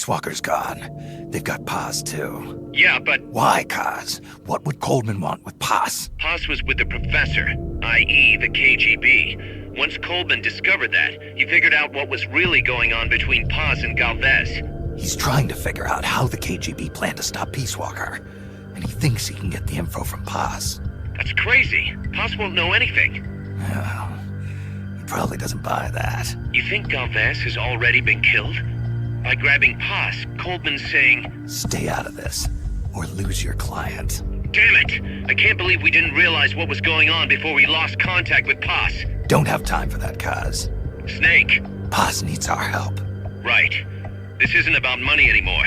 Peace Walker's gone. They've got Paz, too. Yeah, but... Why, Kaz? What would Coleman want with Paz? Paz was with the professor, i.e. the KGB. Once Coleman discovered that, he figured out what was really going on between Paz and Galvez. He's trying to figure out how the KGB plan to stop Peace Walker, and he thinks he can get the info from Paz. That's crazy. Paz won't know anything. Well, he probably doesn't buy that. You think Galvez has already been killed? By grabbing Paz, Coleman's saying... Stay out of this, or lose your client. Damn it! I can't believe we didn't realize what was going on before we lost contact with Paz. Don't have time for that, Kaz. Snake. Paz needs our help. Right. This isn't about money anymore.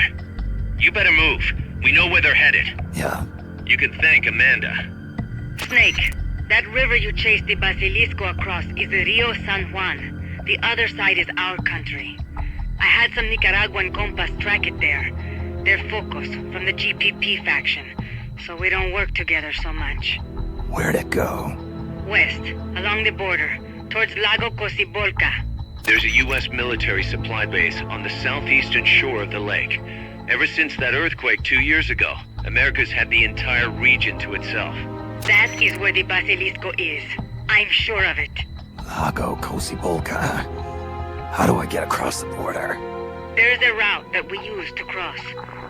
You better move. We know where they're headed. Yeah. You can thank Amanda. Snake, that river you chased the Basilisco across is the Rio San Juan. The other side is our country. I had some Nicaraguan compas track it there. They're focus from the GPP faction, so we don't work together so much. Where'd it go? West, along the border, towards Lago Cocibolca. There's a U.S. military supply base on the southeastern shore of the lake. Ever since that earthquake 2 years ago, America's had the entire region to itself. That is where the Basilisco is. I'm sure of it. Lago Cocibolca. How do I get across the border? There's a route that we use to cross.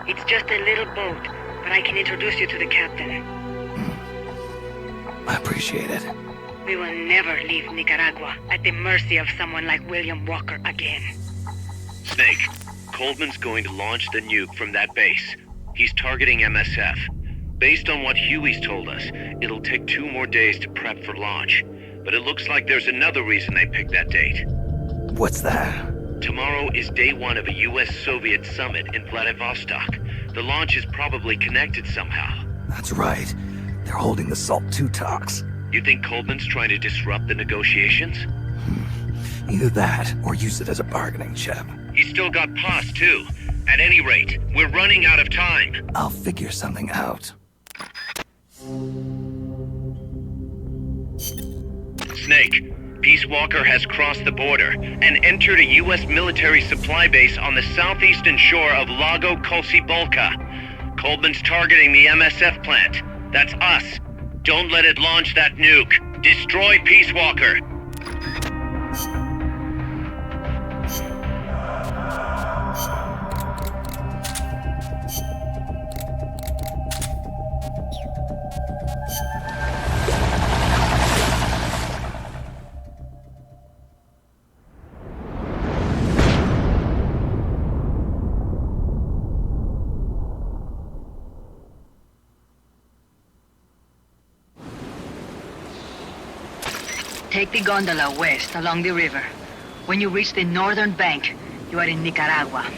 It's just a little boat, but I can introduce you to the captain. I appreciate it. We will never leave Nicaragua at the mercy of someone like William Walker again. Snake, Coleman's going to launch the nuke from that base. He's targeting MSF. Based on what Huey's told us, it'll take 2 more days to prep for launch. But it looks like there's another reason they picked that date. What's that? Tomorrow is day 1 of a US-Soviet summit in Vladivostok. The launch is probably connected somehow. That's right. They're holding the SALT II talks. You think Coleman's trying to disrupt the negotiations? Either that, or use it as a bargaining chip. He's still got Paz, too. At any rate, we're running out of time. I'll figure something out. Snake, Peace Walker has crossed the border and entered a U.S. military supply base on the southeastern shore of Lago Cocibolca. Coleman's targeting the MSF plant. That's us. Don't let it launch that nuke. Destroy Peace Walker. Take the gondola west along the river. When you reach the northern bank, you are in Nicaragua.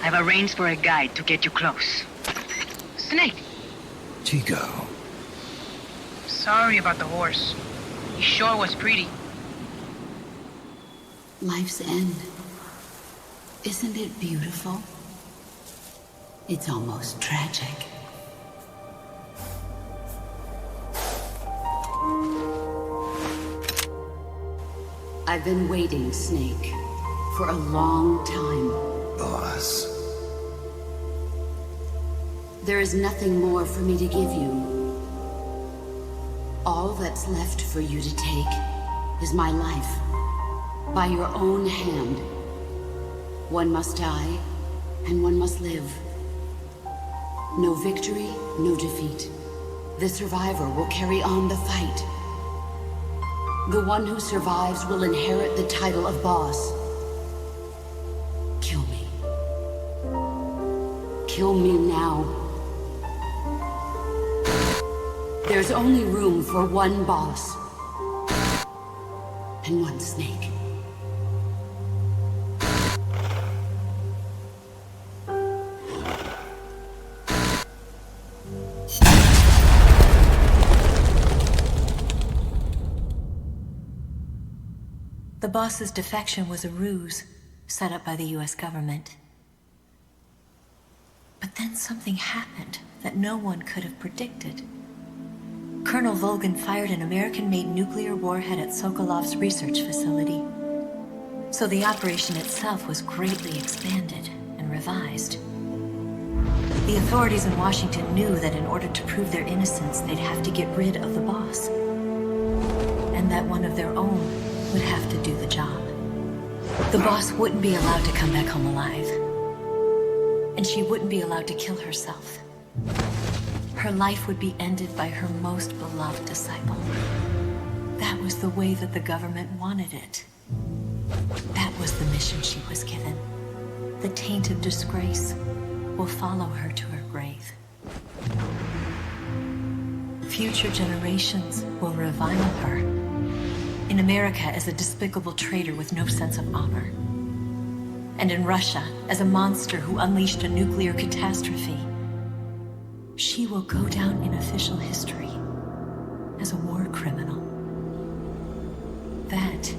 I've arranged for a guide to get you close. Snake! Chico. Sorry about the horse. He sure was pretty. Life's end. Isn't it beautiful? It's almost tragic. I've been waiting, Snake, for a long time. Boss. There is nothing more for me to give you. All that's left for you to take is my life, by your own hand. One must die, and one must live. No victory, no defeat. The survivor will carry on the fight. The one who survives will inherit the title of boss. Kill me. Kill me now. There's only room for one boss. And one snake. The boss's defection was a ruse set up by the US government. But then something happened that no one could have predicted. Colonel Volgan fired an American-made nuclear warhead at Sokolov's research facility. So the operation itself was greatly expanded and revised. The authorities in Washington knew that in order to prove their innocence, they'd have to get rid of the boss. And that one of their own would have to do the job. The boss wouldn't be allowed to come back home alive. And she wouldn't be allowed to kill herself. Her life would be ended by her most beloved disciple. That was the way that the government wanted it. That was the mission she was given. The taint of disgrace will follow her to her grave. Future generations will revile her. In America as a despicable traitor with no sense of honor. And in Russia as a monster who unleashed a nuclear catastrophe. She will go down in official history as a war criminal. That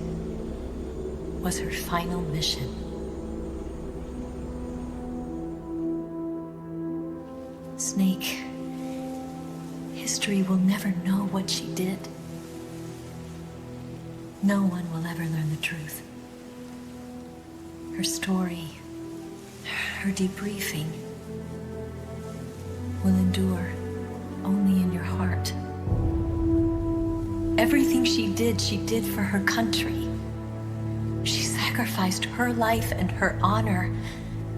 was her final mission. Snake, history will never know what she did. No one will ever learn the truth. Her story, her debriefing, will endure only in your heart. Everything she did for her country. She sacrificed her life and her honor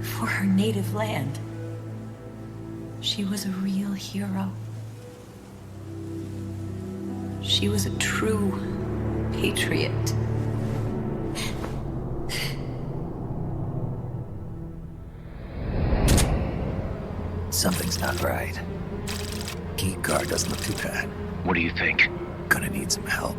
for her native land. She was a real hero. She was a true patriot. Something's not right. Key card doesn't look too bad. What do you think? Gonna need some help.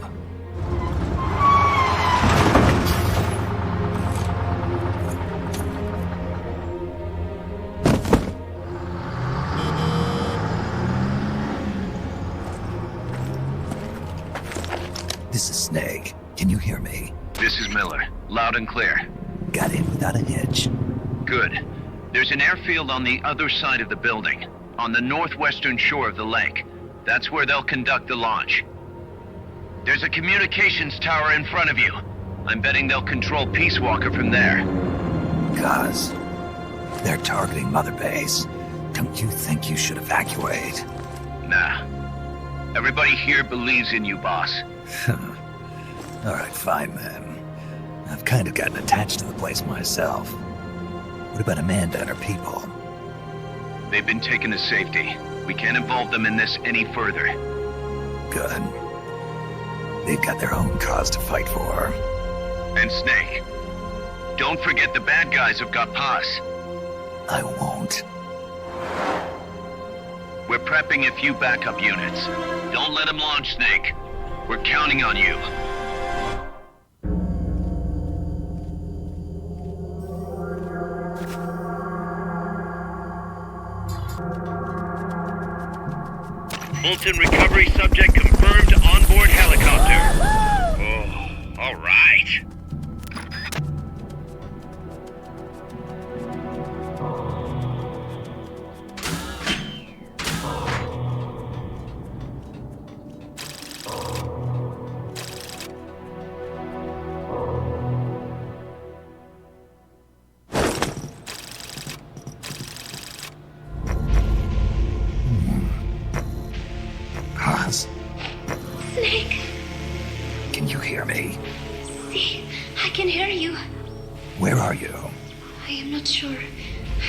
This is Snake. Can you hear me? This is Miller. Loud and clear. Got in without a hitch. Good. There's an airfield on the other side of the building, on the northwestern shore of the lake. That's where they'll conduct the launch. There's a communications tower in front of you. I'm betting they'll control Peace Walker from there. Cause they're targeting Mother Base. Don't you think you should evacuate? Nah. Everybody here believes in you, boss. Alright, fine then. I've kind of gotten attached to the place myself. What about Amanda and her people? They've been taken to safety. We can't involve them in this any further. Good. They've got their own cause to fight for. And Snake. Don't forget the bad guys have got Paz. I won't. We're prepping a few backup units. Don't let them launch, Snake. We're counting on you. Fulton recovery subject confirmed onboard helicopter. Oh, all right. Paz, Snake, can you hear me? see, I can hear you. Where are you? I am not sure.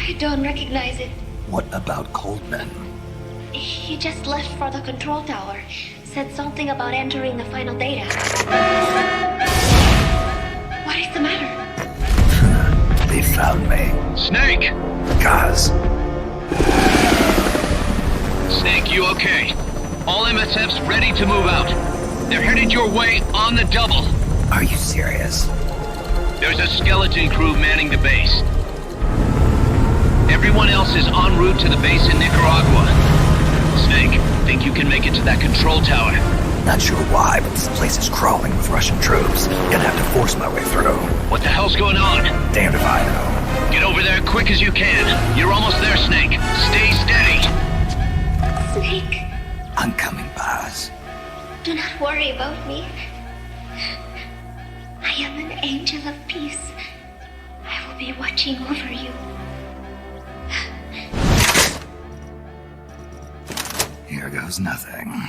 I don't recognize it. What about Coldman? He just left for the control tower. Said something about entering the final data. What is the matter? They found me. Snake! Kaz, Snake, you okay? All MSF's ready to move out. They're headed your way on the double. are you serious? There's a skeleton crew manning the base. Everyone else is en route to the base in Nicaragua. Snake, think you can make it to that control tower? Not sure why, but this place is crawling with Russian troops. Gonna have to force my way through. What the hell's going on? Damned if I know. Get over there quick as you can. You're almost there, Snake. Stay steady. Snake, I'm coming, Paz. do not worry about me. I am an angel of peace. I will be watching over you. Here goes nothing.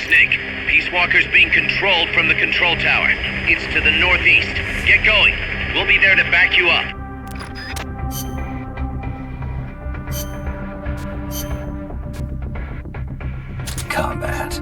Snake, Peace Walker's being controlled from the control tower. It's to the northeast. Get going. We'll be there to back you up. Combat.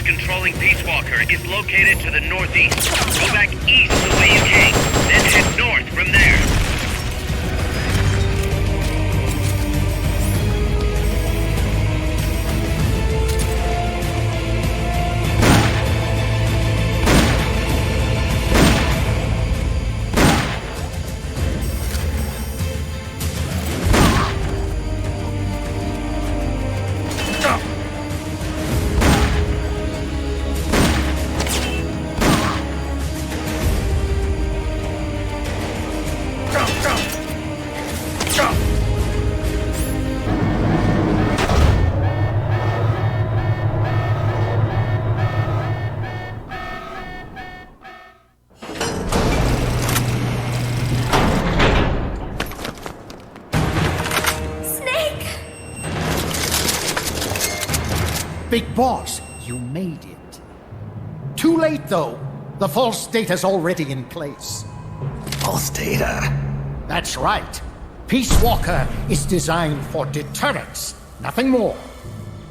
Controlling Peace Walker is located to the northeast. Go back east the way you came, then head north from there. Big Boss, you made it. Too late, though. The false data's already in place. False data? That's right. Peace Walker is designed for deterrence, nothing more.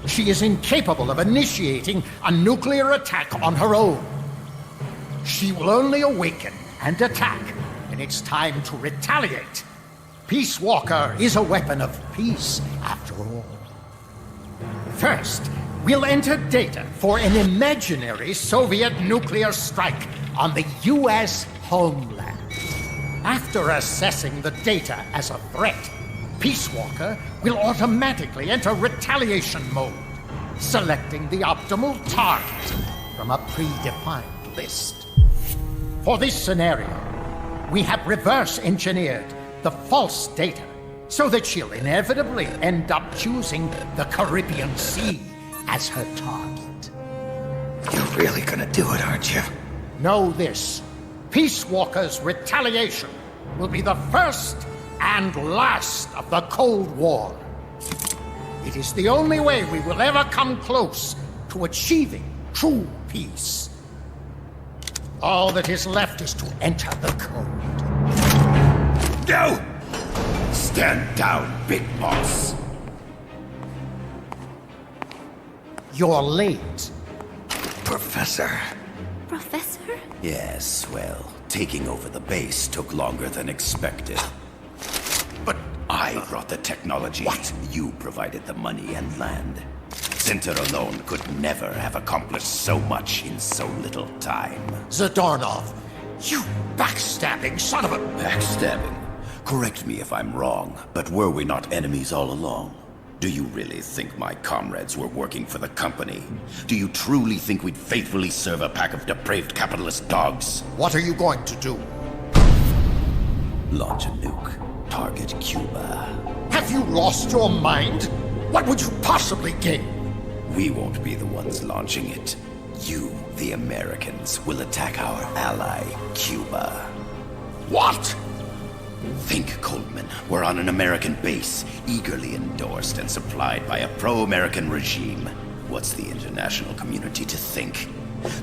She is incapable of initiating a nuclear attack on her own. She will only awaken and attack when it's time to retaliate. Peace Walker is a weapon of peace, after all. First, we'll enter data for an imaginary Soviet nuclear strike on the U.S. homeland. After assessing the data as a threat, Peace Walker will automatically enter retaliation mode, selecting the optimal target from a predefined list. For this scenario, we have reverse engineered the false data so that she'll inevitably end up choosing the Caribbean Sea as her target. You're really gonna do it, aren't you? Know this. Peace Walker's retaliation will be the first and last of the Cold War. It is the only way we will ever come close to achieving true peace. All that is left is to enter the code. No! Stand down, Big Boss. You're late. Professor. Professor? Yes, well, taking over the base took longer than expected. But I brought the technology. What? You provided the money and land. Center alone could never have accomplished so much in so little time. Zadornov, you backstabbing son of a... Backstabbing? Correct me if I'm wrong, but were we not enemies all along? Do you really think my comrades were working for the company? Do you truly think we'd faithfully serve a pack of depraved capitalist dogs? What are you going to do? Launch a nuke. Target Cuba. Have you lost your mind? What would you possibly gain? We won't be the ones launching it. You, the Americans, will attack our ally, Cuba. What? Think, Coleman. We're on an American base, eagerly endorsed and supplied by a pro-American regime. What's the international community to think?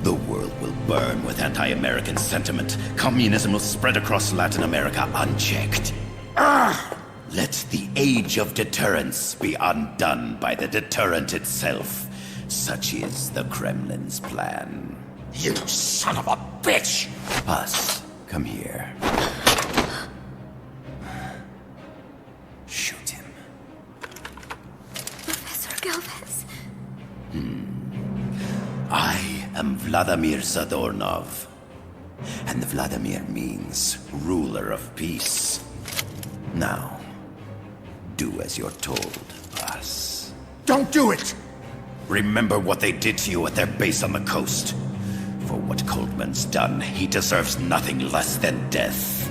The world will burn with anti-American sentiment. Communism will spread across Latin America unchecked. Let the age of deterrence be undone by the deterrent itself. Such is the Kremlin's plan. You son of a bitch! Us, come here. Shoot him. Professor Galvez. I am Vladimir Zadornov. And Vladimir means ruler of peace. Now, do as you're told, boss. Don't do it! Remember what they did to you at their base on the coast. For what Coldman's done, he deserves nothing less than death.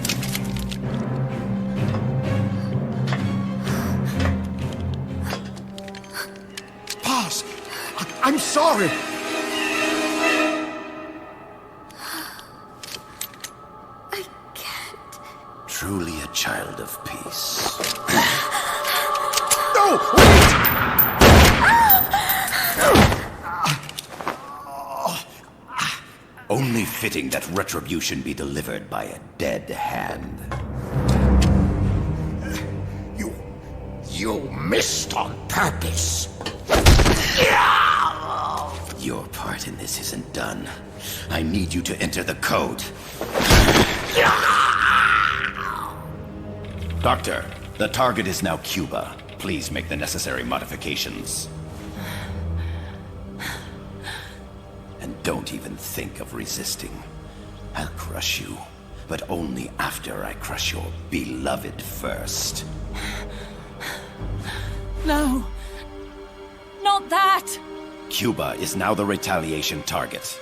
Boss, I'm sorry. I can't. Truly a child of peace. No! Wait! Only fitting that retribution be delivered by a dead hand. You missed on purpose. Your part in this isn't done. I need you to enter the code. Doctor, the target is now Cuba. Please make the necessary modifications. And don't even think of resisting. I'll crush you, but only after I crush your beloved first. No. Not that! Cuba is now the retaliation target.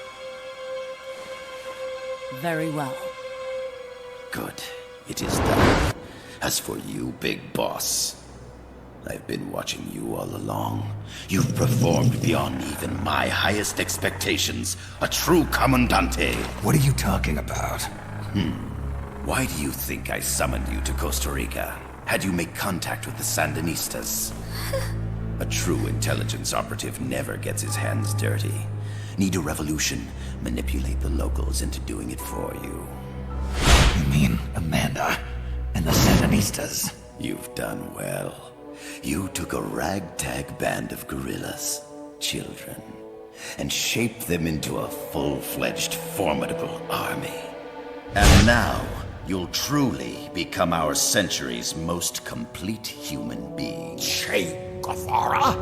Very well. Good. It is done. As for you, Big Boss, I've been watching you all along. You've performed beyond even my highest expectations. A true Commandante. What are you talking about? Why do you think I summoned you to Costa Rica? Had you make contact with the Sandinistas? A true intelligence operative never gets his hands dirty. Need a revolution? Manipulate the locals into doing it for you. You mean Amanda and the Sandinistas? You've done well. You took a ragtag band of guerrillas, children, and shaped them into a full-fledged, formidable army. And now, you'll truly become our century's most complete human being. Che Guevara?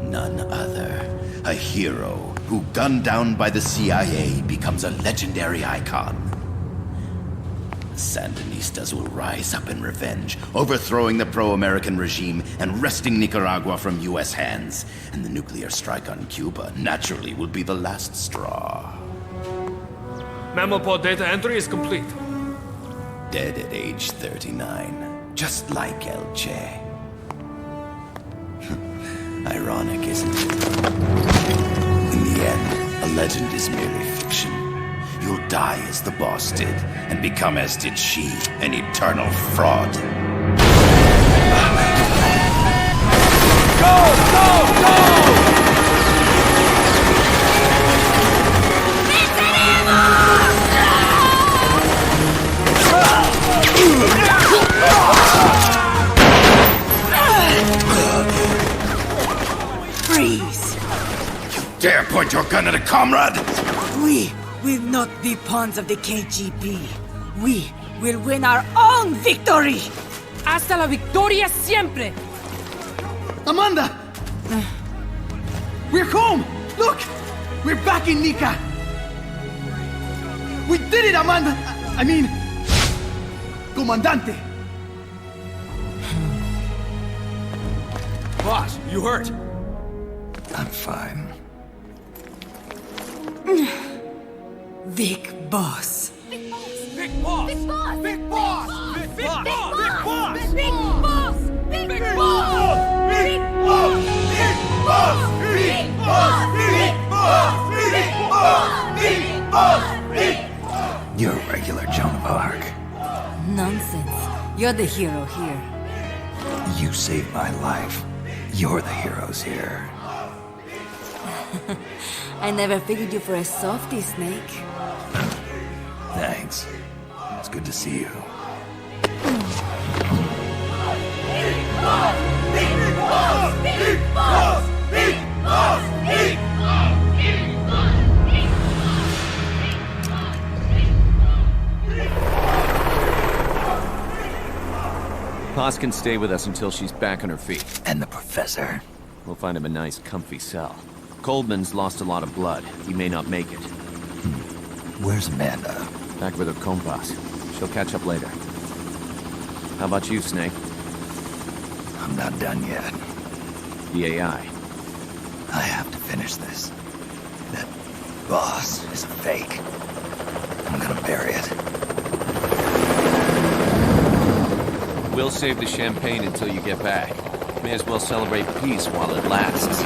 None other. A hero who, gunned down by the CIA, becomes a legendary icon. The Sandinistas will rise up in revenge, overthrowing the pro-American regime and wresting Nicaragua from U.S. hands. And the nuclear strike on Cuba, naturally, will be the last straw. Mammopod data entry is complete. Dead at age 39, just like El Che. Ironic, isn't it? In the end, a legend is merely fiction. You'll die as the boss did, and become as did she, an eternal fraud. Go! Go! Go! Freeze! Dare point your gun at a comrade? We will not be pawns of the KGB. We will win our own victory! Hasta la victoria siempre! Amanda! We're home! Look! We're back in Nica! We did it, Amanda! I mean... Comandante! Boss, you hurt? I'm fine. Big boss. Big boss! Big boss! Big boss! Big boss! Big boss! Big boss! Big boss! Big boss! Big boss! Big boss! Big boss! Big boss! Big boss! Big boss! Big boss! You're a regular Joan of Arc. Nonsense. You're the hero here. You saved my life. You're the heroes here. I never figured you for a softie, Snake. Thanks. It's good to see you. Paz can stay with us until she's back on her feet. And the professor? We'll find him a nice, comfy cell. Coldman's lost a lot of blood. He may not make it. Where's Amanda? Back with her compas. She'll catch up later. How about you, Snake? I'm not done yet. The AI. I have to finish this. That boss is a fake. I'm gonna bury it. We'll save the champagne until you get back. May as well celebrate peace while it lasts.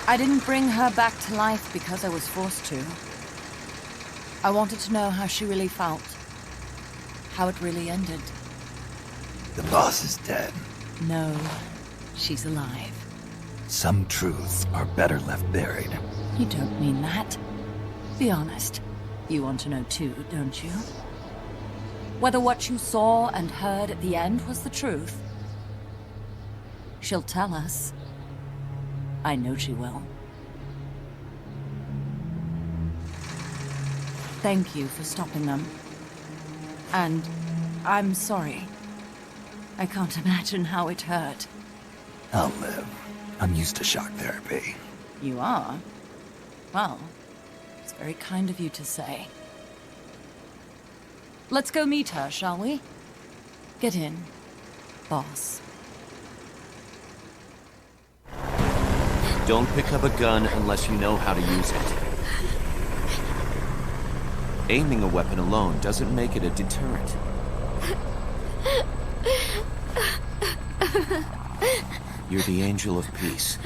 I didn't bring her back to life because I was forced to. I wanted to know how she really felt. How it really ended. The boss is dead. No, she's alive. Some truths are better left buried. You don't mean that. Be honest. You want to know too, don't you? Whether what you saw and heard at the end was the truth. She'll tell us. I know she will. Thank you for stopping them. And I'm sorry. I can't imagine how it hurt. I'll live. I'm used to shock therapy. You are? Well, it's very kind of you to say. Let's go meet her, shall we? Get in, boss. Don't pick up a gun unless you know how to use it. Aiming a weapon alone doesn't make it a deterrent. You're the angel of peace.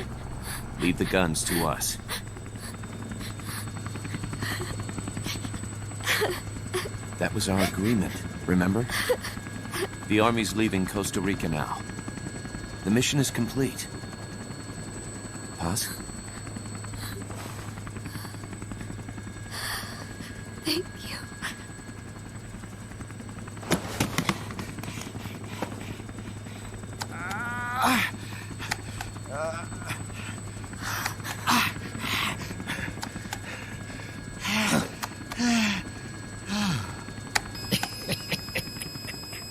Leave the guns to us. That was our agreement, remember? The army's leaving Costa Rica now. The mission is complete. Paz? Thank you.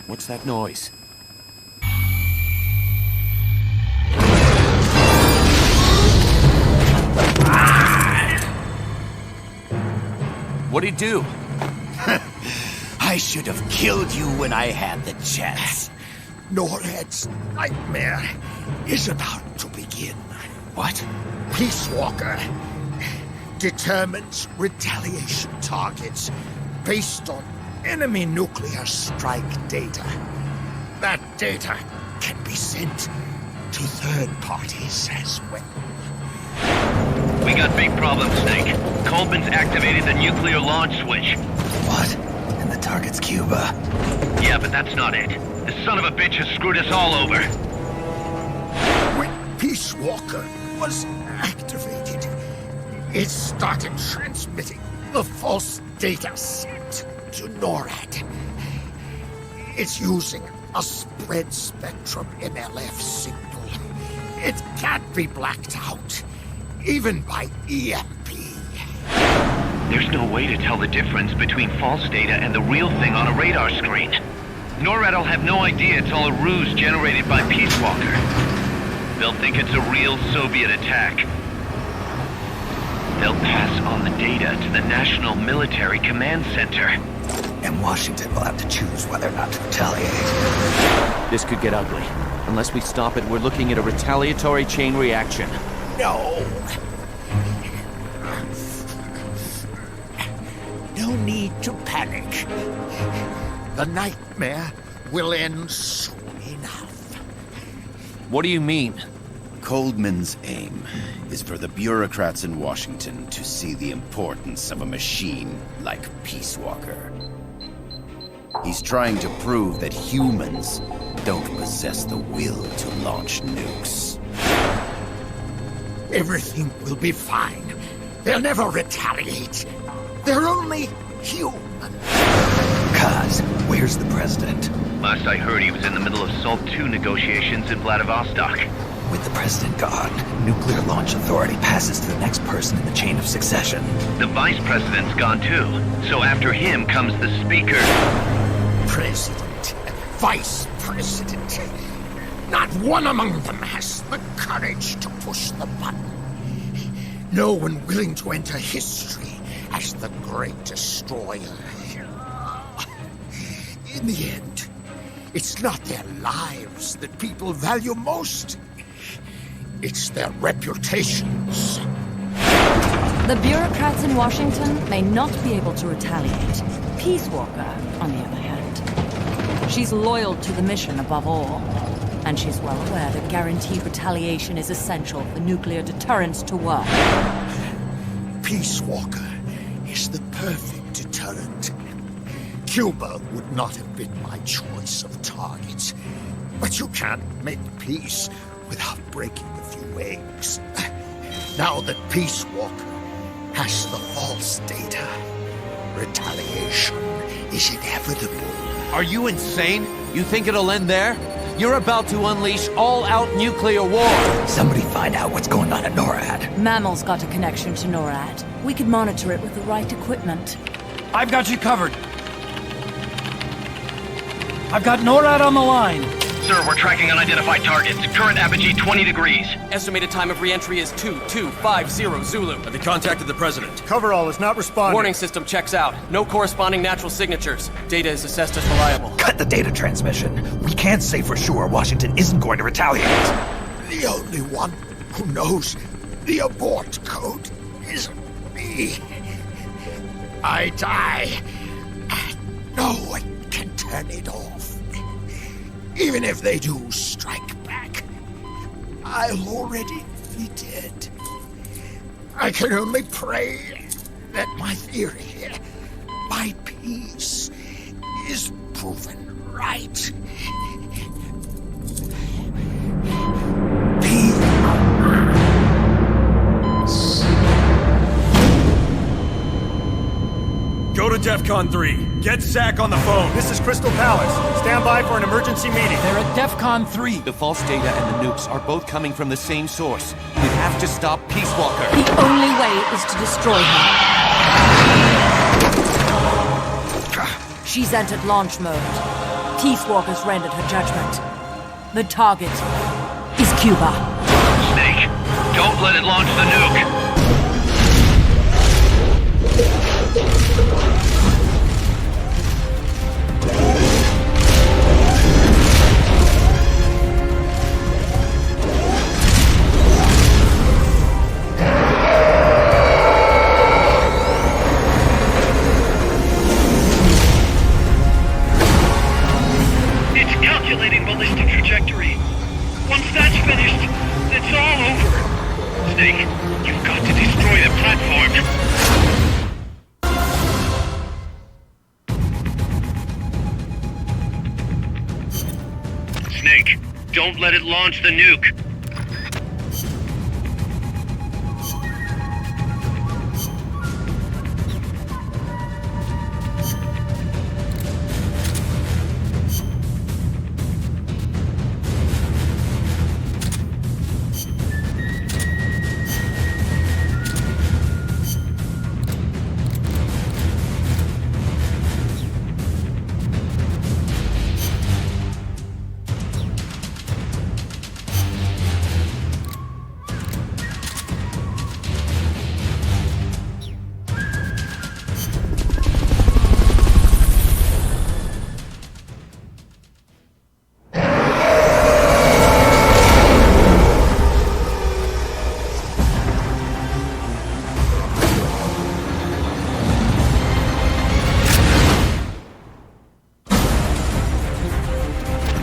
What's that noise? What'd he do? I should have killed you when I had the chance. NORAD's nightmare is about to begin. What? Peace Walker determines retaliation targets based on enemy nuclear strike data. That data can be sent to third parties as well. We got big problems, Snake. Coldman's activated the nuclear launch switch. What? And the target's Cuba. Yeah, but that's not it. The son of a bitch has screwed us all over. When Peace Walker was activated, it started transmitting the false data set to NORAD. It's using a spread spectrum MLF signal. It can't be blacked out, even by EMP. There's no way to tell the difference between false data and the real thing on a radar screen. NORAD will have no idea it's all a ruse generated by Peace Walker. They'll think it's a real Soviet attack. They'll pass on the data to the National Military Command Center. And Washington will have to choose whether or not to retaliate. This could get ugly. Unless we stop it, we're looking at a retaliatory chain reaction. No. No need to panic. The nightmare will end soon enough. What do you mean? Coldman's aim is for the bureaucrats in Washington to see the importance of a machine like Peace Walker. He's trying to prove that humans don't possess the will to launch nukes. Everything will be fine. They'll never retaliate. They're only human. Kaz, where's the president? Last I heard, he was in the middle of SALT II negotiations in Vladivostok. With the president gone, Nuclear Launch Authority passes to the next person in the chain of succession. The vice president's gone too. So after him comes the speaker. President, vice president. Not one among them has the courage to push the button. No one willing to enter history as the great destroyer. In the end, it's not their lives that people value most. It's their reputations. The bureaucrats in Washington may not be able to retaliate. Peace Walker, on the other hand. She's loyal to the mission above all. And she's well aware that guaranteed retaliation is essential for nuclear deterrence to work. Peace Walker is the perfect deterrent. Cuba would not have been my choice of target. But you can't make peace without breaking a few eggs. Now that Peace Walker has the false data, retaliation is inevitable. Are you insane? You think it'll end there? You're about to unleash all-out nuclear war! Somebody find out what's going on at NORAD. Mammal's got a connection to NORAD. We could monitor it with the right equipment. I've got you covered. I've got NORAD on the line. Sir, we're tracking unidentified targets. Current apogee 20 degrees. Estimated time of re-entry is 2250 Zulu. Have they contacted the president? Coverall is not responding. Warning system checks out. No corresponding natural signatures. Data is assessed as reliable. Cut the data transmission. We can't say for sure Washington isn't going to retaliate. The only one who knows the abort code is me. I die, and no one can turn it off. Even if they do strike back, I'll already be dead. I can only pray that my theory, my peace, is proven right. Go to DEFCON 3. Get Zach on the phone. This is Crystal Palace. Stand by for an emergency meeting. They're at DEFCON 3. The false data and the nukes are both coming from the same source. We have to stop Peace Walker. The only way is to destroy her. She's entered launch mode. Peace Walker's rendered her judgment. The target is Cuba. Snake, don't let it launch the nuke. It's calculating ballistic trajectory. Once that's finished, it's all over. Snake, you've got to destroy the platform. Snake, don't let it launch the nuke.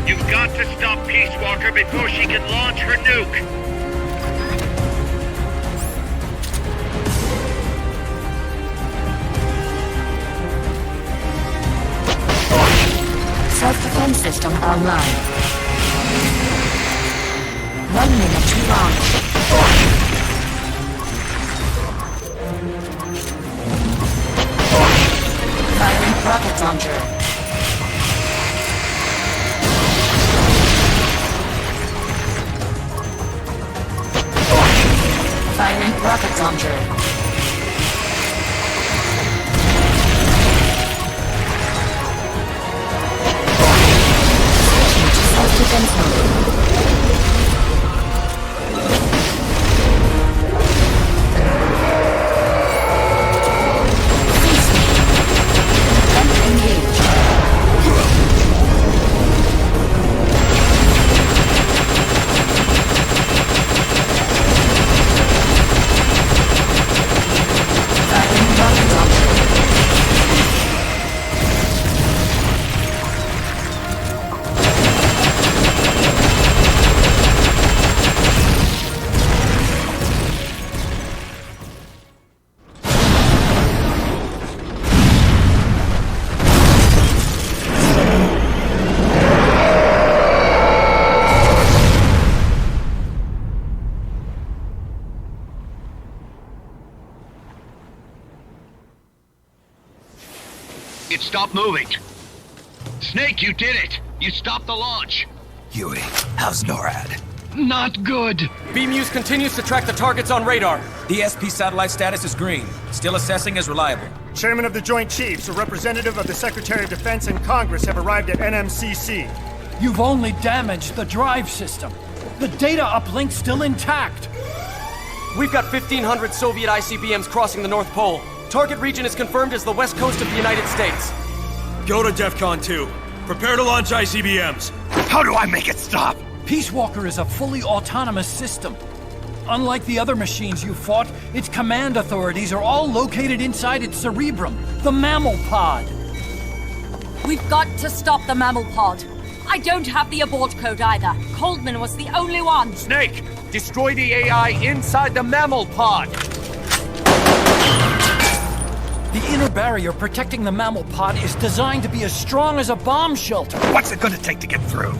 You've got to stop Peace Walker before she can launch her nuke. defense system online. 1 minute to launch. Firing rocket launcher. Firing rocket launcher. Switching to self-defense mode. It stopped moving. Snake, you did it! You stopped the launch! Huey, how's NORAD? Not good! BMUS continues to track the targets on radar. The SP satellite status is green. Still assessing as reliable. Chairman of the Joint Chiefs, a representative of the Secretary of Defense and Congress have arrived at NMCC. You've only damaged the drive system. The data uplink's still intact. We've got 1,500 Soviet ICBMs crossing the North Pole. Target region is confirmed as the west coast of the United States. Go to DEFCON 2. Prepare to launch ICBMs. How do I make it stop? Peace Walker is a fully autonomous system. Unlike the other machines you fought, its command authorities are all located inside its cerebrum, the mammal pod. We've got to stop the mammal pod. I don't have the abort code either. Coldman was the only one. Snake, destroy the AI inside the mammal pod. The inner barrier protecting the mammal pod is designed to be as strong as a bomb shelter. What's it gonna take to get through?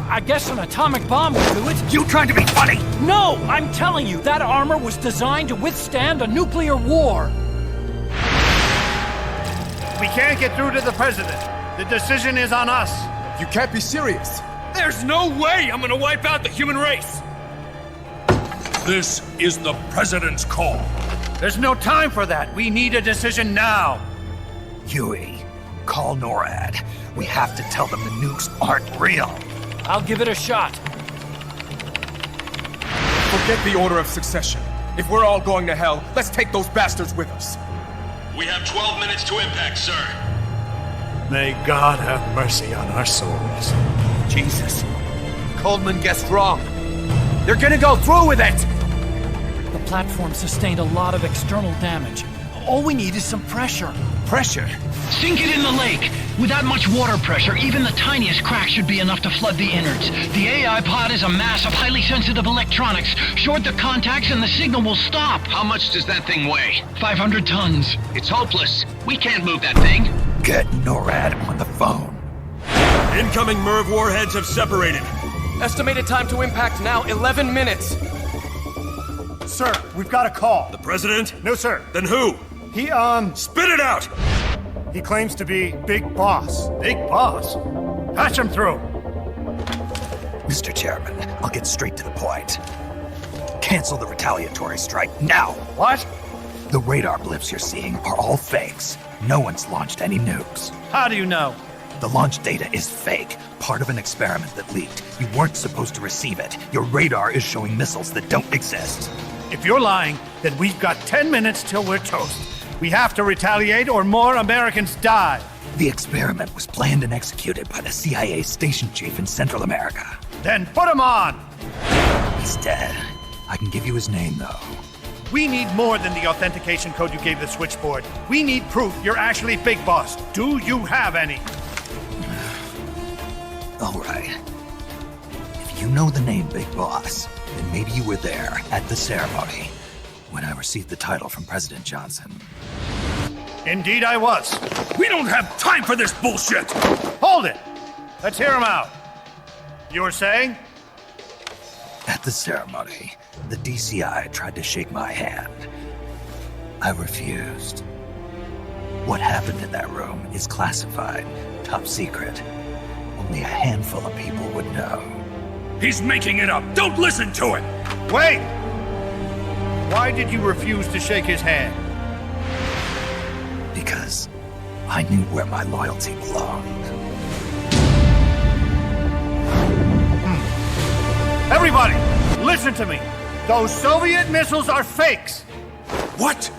I guess an atomic bomb will do it. You trying to be funny? No, I'm telling you, that armor was designed to withstand a nuclear war. We can't get through to the president. The decision is on us. You can't be serious. There's no way I'm gonna wipe out the human race! This is the president's call. There's no time for that. We need a decision now. Huey, call NORAD. We have to tell them the nukes aren't real. I'll give it a shot. Forget the order of succession. If we're all going to hell, let's take those bastards with us. We have 12 minutes to impact, sir. May God have mercy on our souls. Jesus. Coldman guessed wrong. They're gonna go through with it! The platform sustained a lot of external damage. All we need is some pressure. Pressure? Sink it in the lake. With that much water pressure, even the tiniest crack should be enough to flood the innards. The AI pod is a mass of highly sensitive electronics. Short the contacts and the signal will stop. How much does that thing weigh? 500 tons. It's hopeless. We can't move that thing. Get NORAD on the phone. Incoming MIRV warheads have separated. Estimated time to impact now, 11 minutes. Sir, we've got a call. The president? No, sir. Then who? He, Spit it out! He claims to be Big Boss. Big Boss? Patch him through. Mr. Chairman, I'll get straight to the point. Cancel the retaliatory strike now. What? The radar blips you're seeing are all fakes. No one's launched any nukes. How do you know? The launch data is fake, part of an experiment that leaked. You weren't supposed to receive it. Your radar is showing missiles that don't exist. If you're lying, then we've got 10 minutes till we're toast. We have to retaliate or more Americans die. The experiment was planned and executed by the CIA station chief in Central America. Then put him on! He's dead. I can give you his name, though. We need more than the authentication code you gave the switchboard. We need proof you're actually Big Boss. Do you have any? All right. If you know the name Big Boss, then maybe you were there at the ceremony when I received the title from President Johnson. Indeed I was. We don't have time for this bullshit! Hold it! Let's hear him out. You were saying? At the ceremony, the DCI tried to shake my hand. I refused. What happened in that room is classified, top secret. Only a handful of people would know. He's making it up! Don't listen to him! Wait! Why did you refuse to shake his hand? Because I knew where my loyalty belonged. Everybody, listen to me. Those Soviet missiles are fakes. What?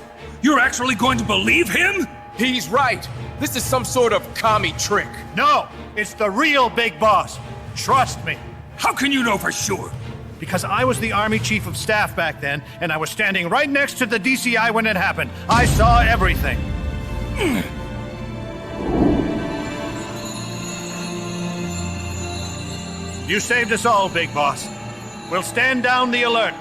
You're actually going to believe him? He's right. This is some sort of commie trick. No, it's the real big boss. Trust me. How can you know for sure? Because I was the Army Chief of Staff back then, and I was standing right next to the DCI when it happened. I saw everything. You saved us all, Big Boss. We'll stand down the alert.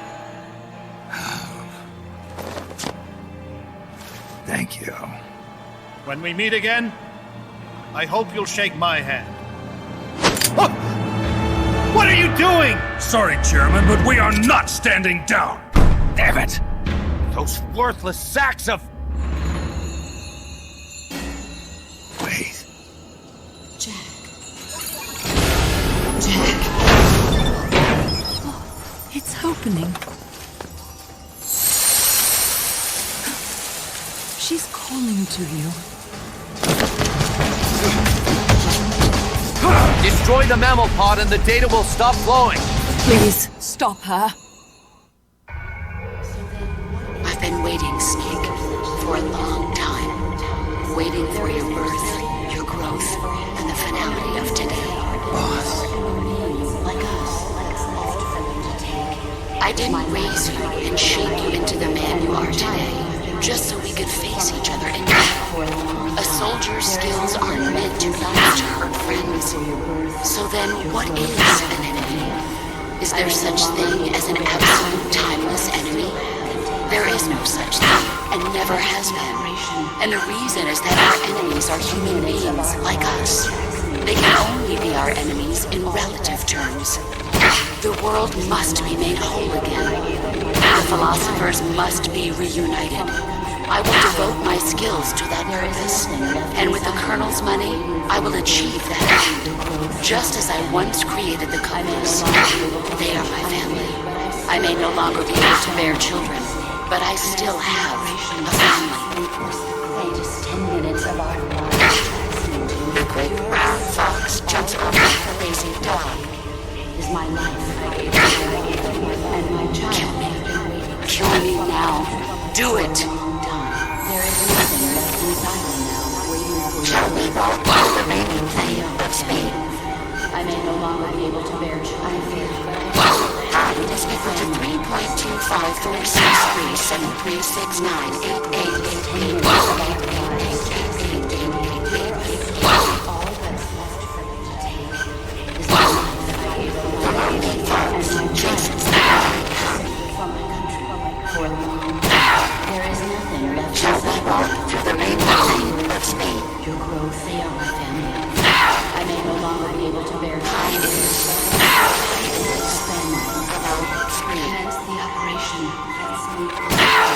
Thank you. When we meet again, I hope you'll shake my hand. Oh! What are you doing? Sorry, Chairman, but we are not standing down. Damn it! Those worthless sacks of... Wait. Jack. Oh, it's opening. She's calling to you. Destroy the mammal pod and the data will stop flowing. Please, stop her. I've been waiting, Snake, for a long time. Waiting for your birth, your growth, and the finality of today. Boss. Like us, left for you to take. I didn't raise you and shape you into the man you are today, just so we could face each other in battle. A soldier's skills aren't meant to use to hurt friends. So then, what is an enemy? Is there such thing as an absolute timeless enemy? There is no such thing, and never has been. And the reason is that our enemies are human beings like us. They can only be our enemies in relative terms. The world must be made whole again. The philosophers must be reunited. I will devote my skills to that purpose, and with the Colonel's money, I will achieve that end. Just as I once created the Cubs. They are my family. I may no longer be able to bear children, but I still have a family. Latest 10 minutes of our lives. The great brown fox jumps over the lazy dog. Is my life. And my child. Kill me. Kill me now. Do it. There is nothing left inside me now, waiting for you. Shall we walk to the remaining player of Spain? I may no longer be able to bear children. Time is equal to There is nothing left. Shall we walk to the remaining player of Spain? Your growth, they are my family. I may no longer be able to bear children. Commence the operation.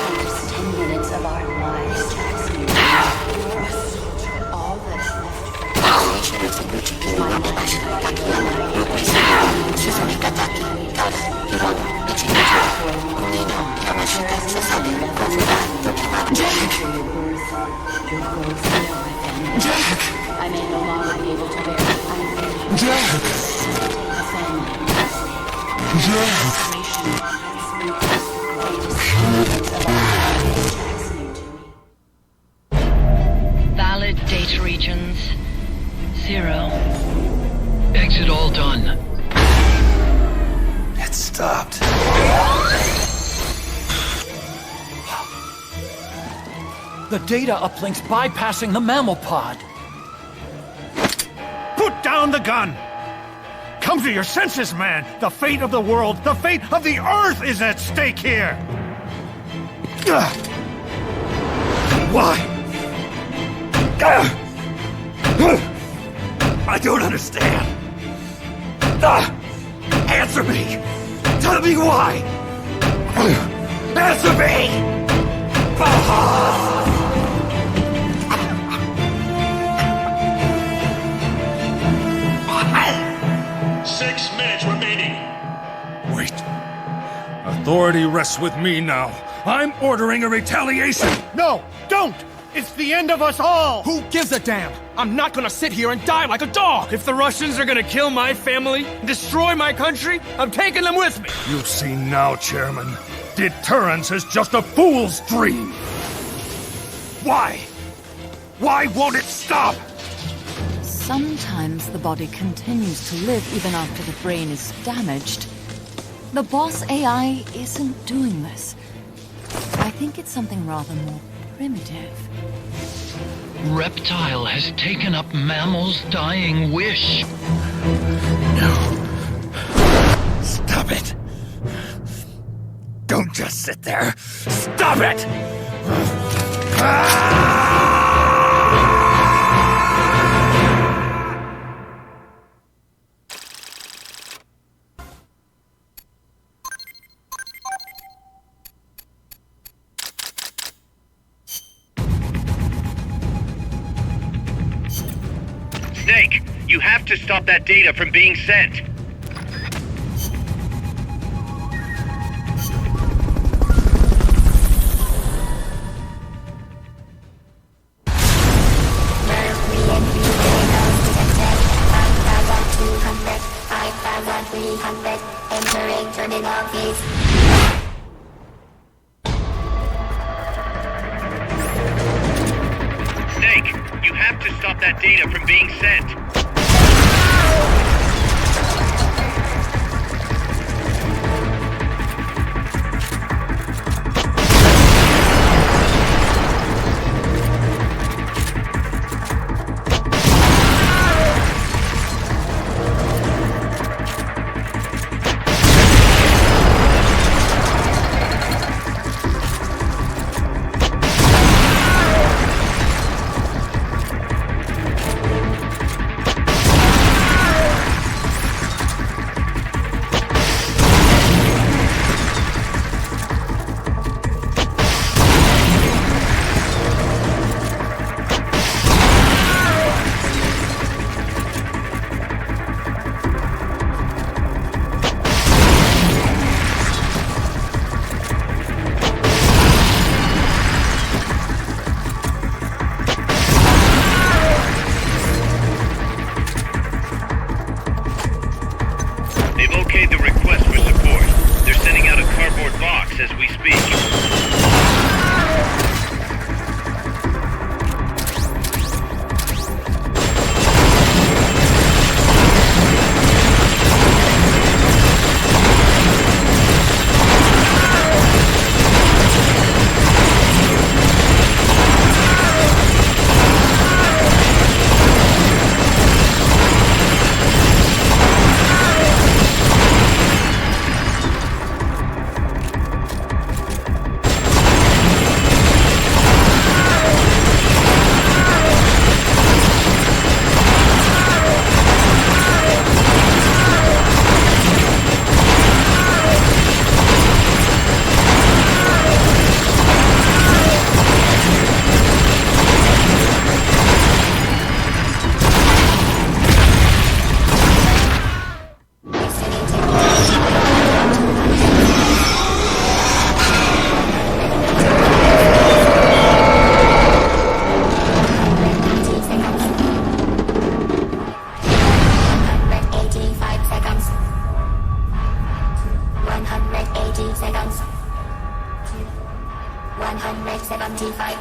Latest 10 minutes of our lives. All that's left. Jack! I may no longer be able to bear. Jack! Valid data regions. 0. Exit all done. It stopped. The data uplink's bypassing the mammal pod. Put down the gun! Come to your senses, man! The fate of the world, the fate of the Earth is at stake here! Why? I don't understand. Answer me! Tell me why! Answer me! 6 minutes remaining. Wait. Authority rests with me now. I'm ordering a retaliation! No! Don't! It's the end of us all! Who gives a damn? I'm not gonna sit here and die like a dog! If the Russians are gonna kill my family, destroy my country, I'm taking them with me! You see now, Chairman. Deterrence is just a fool's dream! Why? Why won't it stop? Sometimes the body continues to live even after the brain is damaged. The boss AI isn't doing this. I think it's something rather more primitive. Reptile has taken up Mammal's dying wish. No. Stop it. Don't just sit there. Stop it! Snake, you have to stop that data from being sent. Entering terminal phase. Snake, you have to stop that data from being sent. They've okayed the request for support. They're sending out a cardboard box as we speak.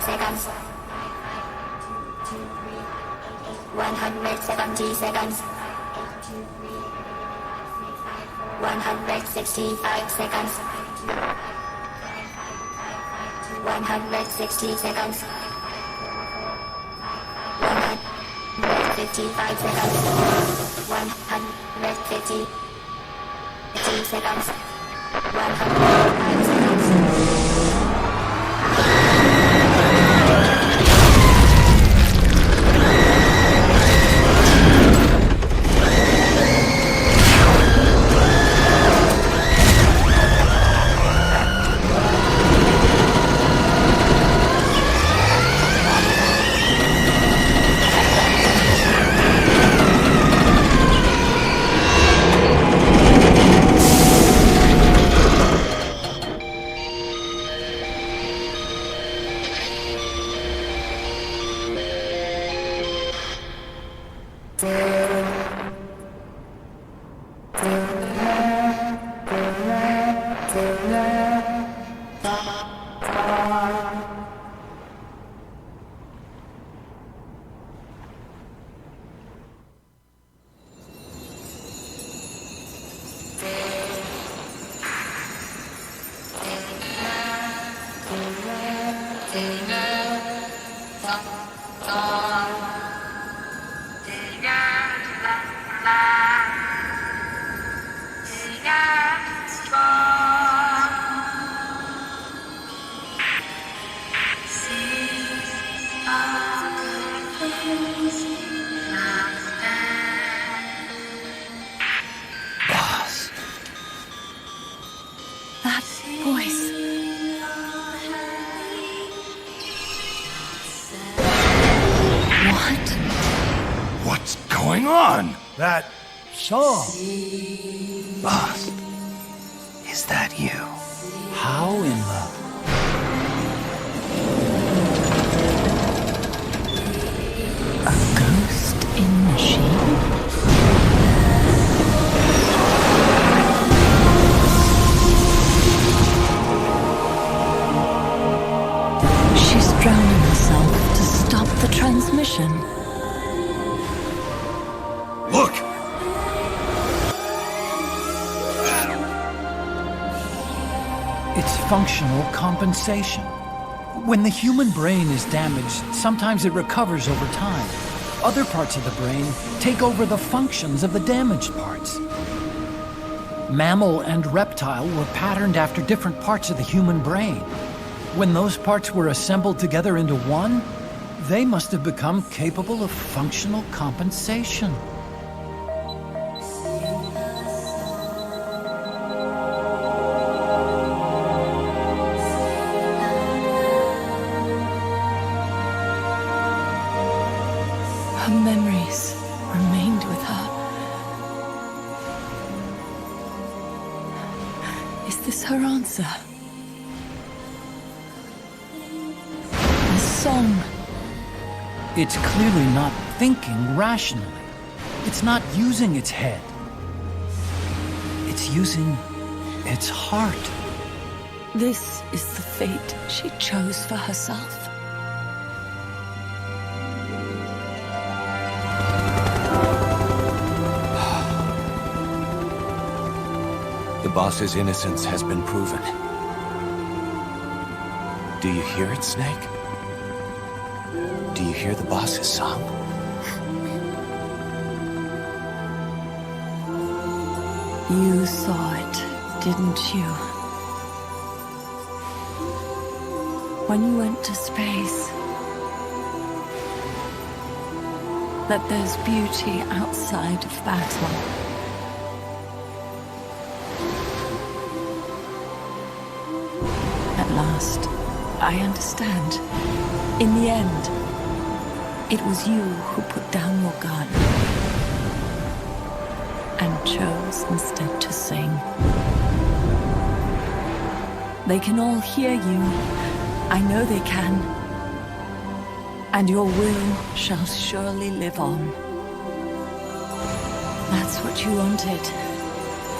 seconds. 170 seconds. 165 seconds. 160 seconds. 155 seconds. 150 seconds. 105 seconds. Boss. That voice. What? What's going on? That song. Boss. Is that you? How in the... A ghost in machine? She's drowning herself to stop the transmission. Look! It's functional compensation. When the human brain is damaged, sometimes it recovers over time. Other parts of the brain take over the functions of the damaged parts. Mammal and reptile were patterned after different parts of the human brain. When those parts were assembled together into one, they must have become capable of functional compensation. Her memories remained with her. Is this her answer? The song. It's clearly not thinking rationally. It's not using its head. It's using its heart. This is the fate she chose for herself. The boss's innocence has been proven. Do you hear it, Snake? Do you hear the boss's song? You saw it, didn't you? When you went to space, that there's beauty outside of battle. At last, I understand. In the end, it was you who put down your gun and chose instead to sing. They can all hear you. I know they can. And your will shall surely live on. That's what you wanted.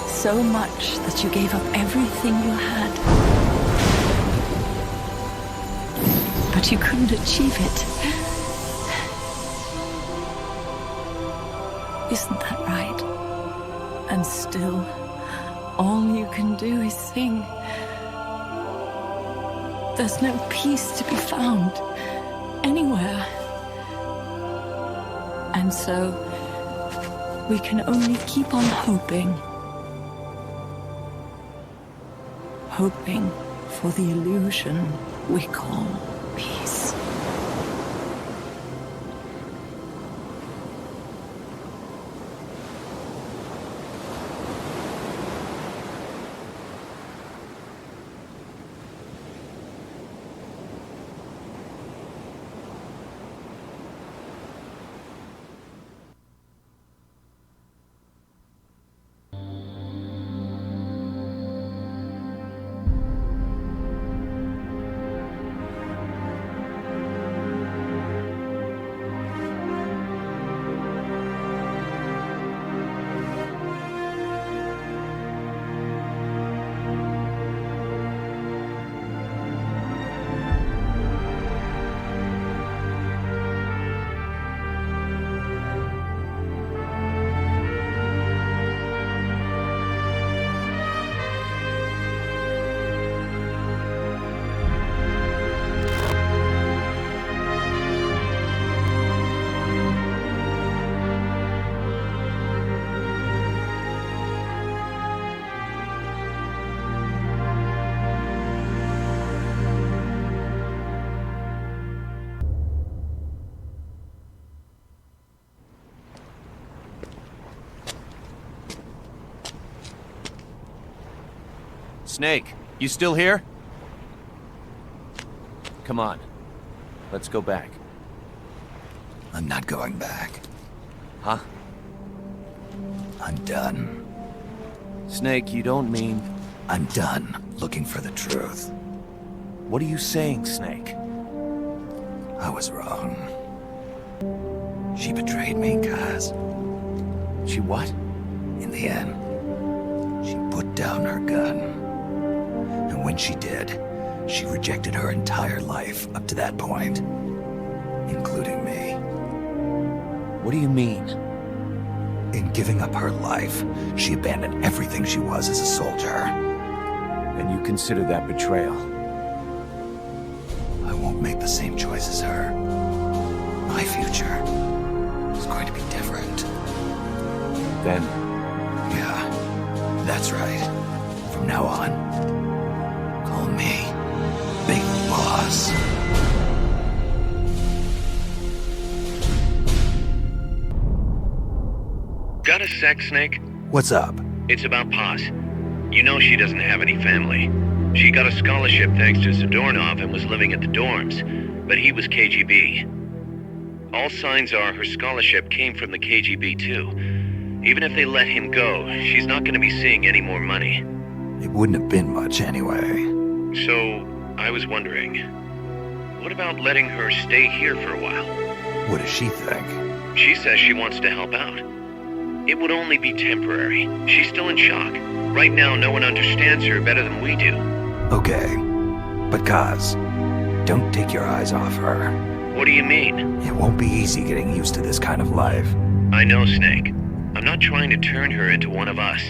So much that you gave up everything you had. But you couldn't achieve it. Isn't that right? And still, all you can do is sing. There's no peace to be found anywhere. And so, we can only keep on hoping. Hoping for the illusion we call peace. Snake, you still here? Come on. Let's go back. I'm not going back. Huh? I'm done. Snake, you don't mean... I'm done looking for the truth. What are you saying, Snake? I was wrong. She betrayed me, Kaz. She what? In the end, she put down her gun. And when she did, she rejected her entire life up to that point, including me. What do you mean? In giving up her life, she abandoned everything she was as a soldier. And you consider that betrayal? I won't make the same choice as her. My future is going to be different. Then? Yeah, that's right. From now on, call me Big Boss. Got a sec, Snake? What's up? It's about Paz. You know she doesn't have any family. She got a scholarship thanks to Zadornov and was living at the dorms, but he was KGB. All signs are her scholarship came from the KGB too. Even if they let him go, she's not going to be seeing any more money. It wouldn't have been much anyway. So, I was wondering, what about letting her stay here for a while? What does she think? She says she wants to help out. It would only be temporary. She's still in shock. Right now, no one understands her better than we do. Okay. But Kaz, don't take your eyes off her. What do you mean? It won't be easy getting used to this kind of life. I know, Snake. I'm not trying to turn her into one of us.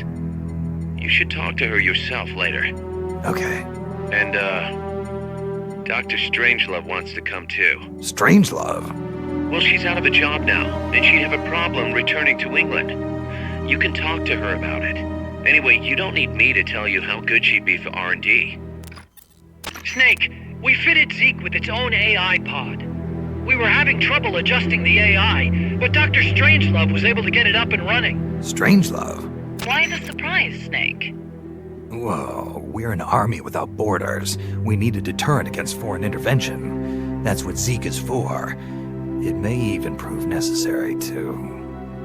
You should talk to her yourself later. Okay. And, Dr. Strangelove wants to come too. Strangelove? Well, she's out of a job now, and she'd have a problem returning to England. You can talk to her about it. Anyway, you don't need me to tell you how good she'd be for R&D. Snake, we fitted Zeke with its own AI pod. We were having trouble adjusting the AI, but Dr. Strangelove was able to get it up and running. Strangelove? Why the surprise, Snake? Whoa, we're an army without borders. We need a deterrent against foreign intervention. That's what Zeke is for. It may even prove necessary, too.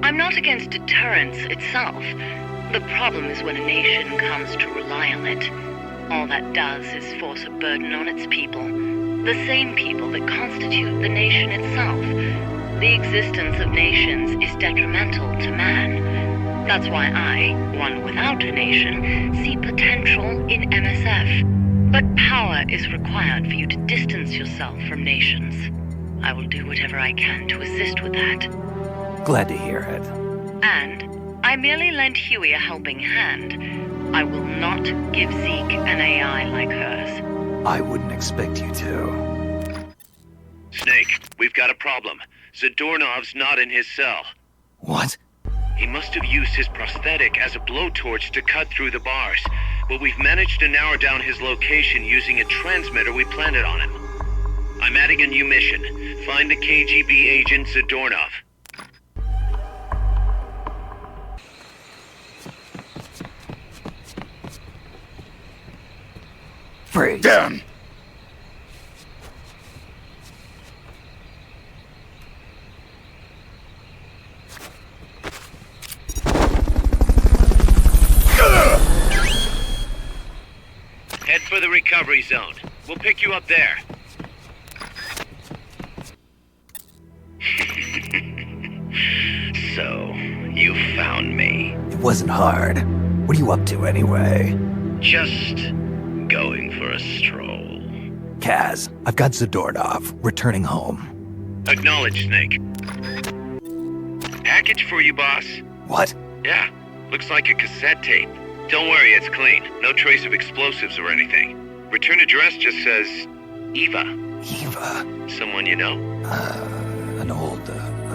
I'm not against deterrence itself. The problem is when a nation comes to rely on it. All that does is force a burden on its people. The same people that constitute the nation itself. The existence of nations is detrimental to man. That's why I, one without a nation, see potential in MSF. But power is required for you to distance yourself from nations. I will do whatever I can to assist with that. Glad to hear it. And I merely lent Huey a helping hand. I will not give Zeke an AI like hers. I wouldn't expect you to. Snake, we've got a problem. Zadornov's not in his cell. What? He must have used his prosthetic as a blowtorch to cut through the bars, but we've managed to narrow down his location using a transmitter we planted on him. I'm adding a new mission. Find the KGB agent Zadornov. Freeze. Down! Head for the recovery zone. We'll pick you up there. So, you found me. It wasn't hard. What are you up to anyway? Just going for a stroll. Kaz, I've got Zadornov, returning home. Acknowledge, Snake. Package for you, boss. What? Yeah, looks like a cassette tape. Don't worry, it's clean. No trace of explosives or anything. Return address just says Eva. Eva? Someone you know? An old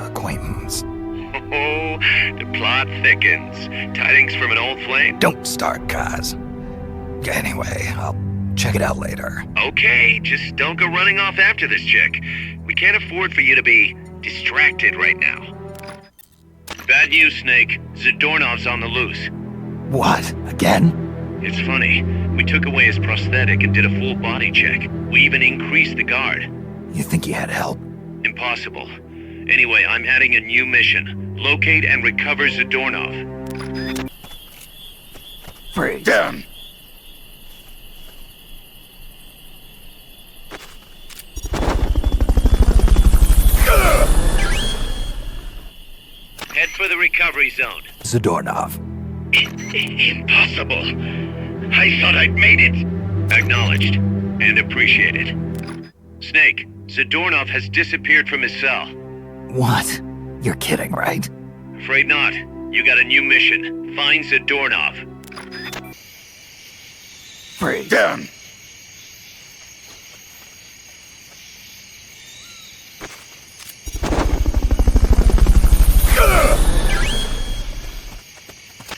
acquaintance. Oh, the plot thickens. Tidings from an old flame? Don't start, Kaz. Anyway, I'll check it out later. Okay, just don't go running off after this chick. We can't afford for you to be distracted right now. Bad news, Snake. Zadornov's on the loose. What? Again? It's funny. We took away his prosthetic and did a full body check. We even increased the guard. You think he had help? Impossible. Anyway, I'm adding a new mission. Locate and recover Zadornov. Freeze. Down. Head for the recovery zone. Zadornov. Impossible. I thought I'd made it. Acknowledged. And appreciated. Snake, Zadornov has disappeared from his cell. What? You're kidding, right? Afraid not. You got a new mission. Find Zadornov. Freeze. Down.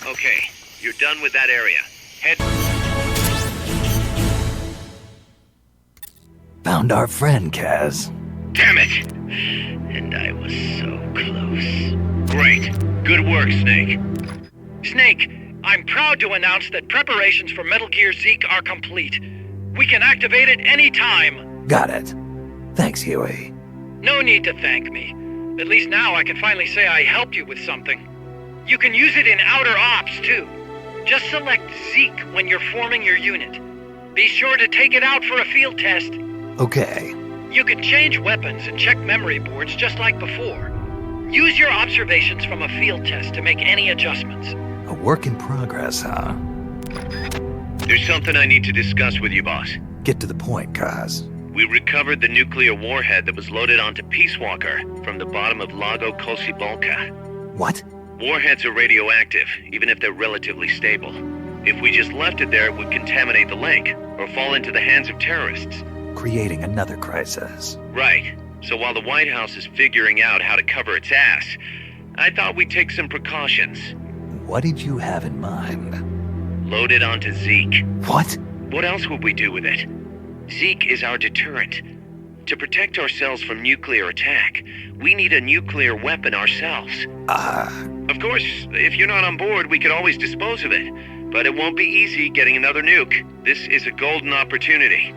Okay, you're done with that area. Head... Found our friend, Kaz. Damn it! And I was so close. Great. Good work, Snake. Snake, I'm proud to announce that preparations for Metal Gear Zeke are complete. We can activate it any time. Got it. Thanks, Huey. No need to thank me. At least now I can finally say I helped you with something. You can use it in outer ops, too. Just select Zeke when you're forming your unit. Be sure to take it out for a field test. Okay. You can change weapons and check memory boards just like before. Use your observations from a field test to make any adjustments. A work in progress, huh? There's something I need to discuss with you, boss. Get to the point, Kaz. We recovered the nuclear warhead that was loaded onto Peace Walker from the bottom of Lago Kosibolka. What? Warheads are radioactive, even if they're relatively stable. If we just left it there, it would contaminate the lake, or fall into the hands of terrorists. Creating another crisis. Right. So while the White House is figuring out how to cover its ass, I thought we'd take some precautions. What did you have in mind? Load it onto Zeke. What? What else would we do with it? Zeke is our deterrent. To protect ourselves from nuclear attack, we need a nuclear weapon ourselves. Of course, if you're not on board, we could always dispose of it. But it won't be easy getting another nuke. This is a golden opportunity.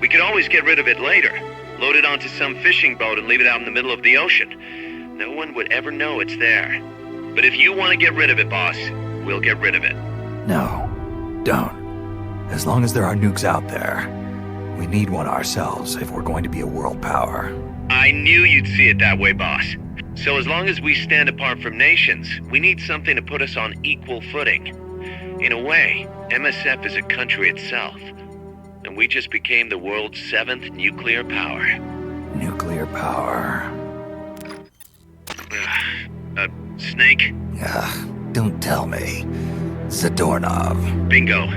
We could always get rid of it later. Load it onto some fishing boat and leave it out in the middle of the ocean. No one would ever know it's there. But if you want to get rid of it, boss, we'll get rid of it. No, don't. As long as there are nukes out there, we need one ourselves if we're going to be a world power. I knew you'd see it that way, boss. So as long as we stand apart from nations, we need something to put us on equal footing. In a way, MSF is a country itself. And we just became the world's 7th nuclear power. Nuclear power. Snake? Don't tell me. Zadornov. Bingo.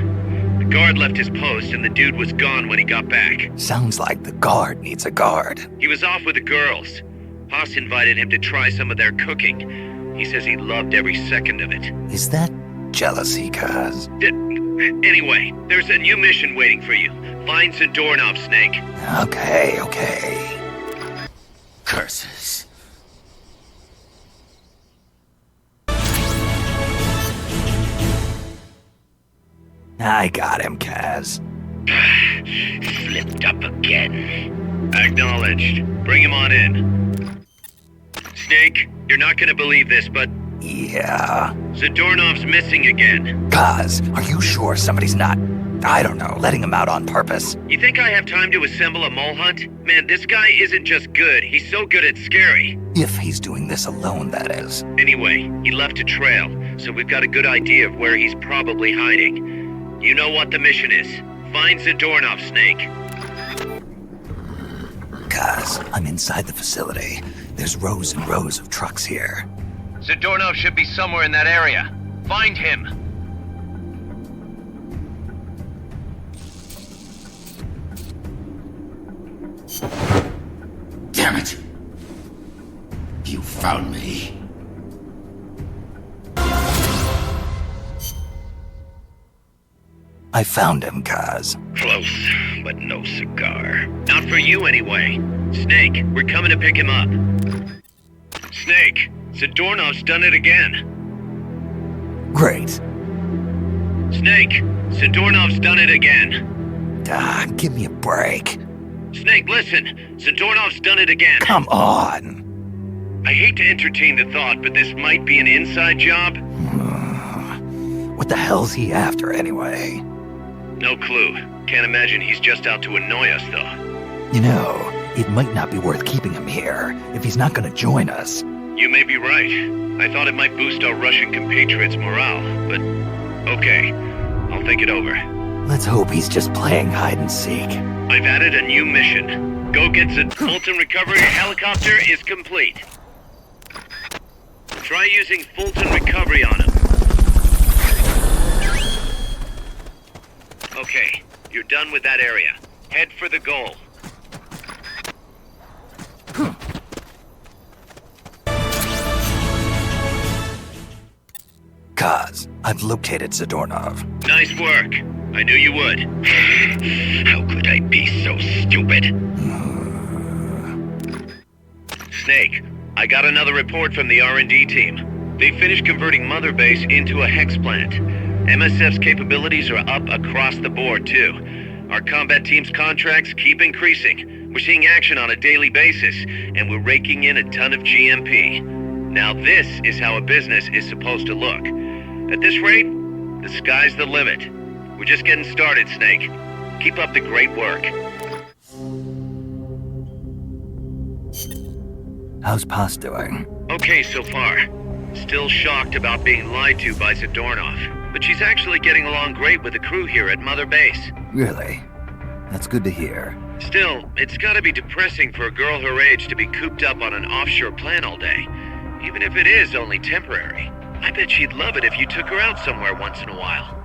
The guard left his post and the dude was gone when he got back. Sounds like the guard needs a guard. He was off with the girls. Haas invited him to try some of their cooking. He says he loved every second of it. Is that jealousy, Kaz? Anyway, there's a new mission waiting for you. Find Zadornov, Snake. Okay. Curses. I got him, Kaz. Slipped up again. Acknowledged. Bring him on in. Snake, you're not gonna believe this, but... Yeah? Zadornov's missing again. Kaz, are you sure somebody's not, I don't know, letting him out on purpose? You think I have time to assemble a mole hunt? Man, this guy isn't just good, he's so good it's scary. If he's doing this alone, that is. Anyway, he left a trail, so we've got a good idea of where he's probably hiding. You know what the mission is. Find Zadornov, Snake. Kaz, I'm inside the facility. There's rows and rows of trucks here. Zadornov should be somewhere in that area. Find him. Damn it! You found me. I found him, Kaz. Close, but no cigar. Not for you, anyway. Snake, we're coming to pick him up. Snake, Zadornov's done it again. Great. Snake, Zadornov's done it again. Ah, give me a break. Snake, listen. Zadornov's done it again. Come on. I hate to entertain the thought, but this might be an inside job. What the hell's he after, anyway? No clue. Can't imagine he's just out to annoy us, though. You know, it might not be worth keeping him here if he's not gonna join us. You may be right. I thought it might boost our Russian compatriots' morale, but okay. I'll think it over. Let's hope he's just playing hide and seek. I've added a new mission. Go get the Fulton recovery helicopter is complete. Try using Fulton recovery on him. Okay, you're done with that area. Head for the goal. Kaz, I've located Zadornov. Nice work. I knew you would. How could I be so stupid? Snake, I got another report from the R&D team. They finished converting Mother Base into a hex plant. MSF's capabilities are up across the board, too. Our combat team's contracts keep increasing. We're seeing action on a daily basis, and we're raking in a ton of GMP. Now this is how a business is supposed to look. At this rate, the sky's the limit. We're just getting started, Snake. Keep up the great work. How's Paz doing? Okay so far. Still shocked about being lied to by Zadornov, but she's actually getting along great with the crew here at Mother Base. Really? That's good to hear. Still, it's gotta be depressing for a girl her age to be cooped up on an offshore plant all day. Even if it is only temporary. I bet she'd love it if you took her out somewhere once in a while.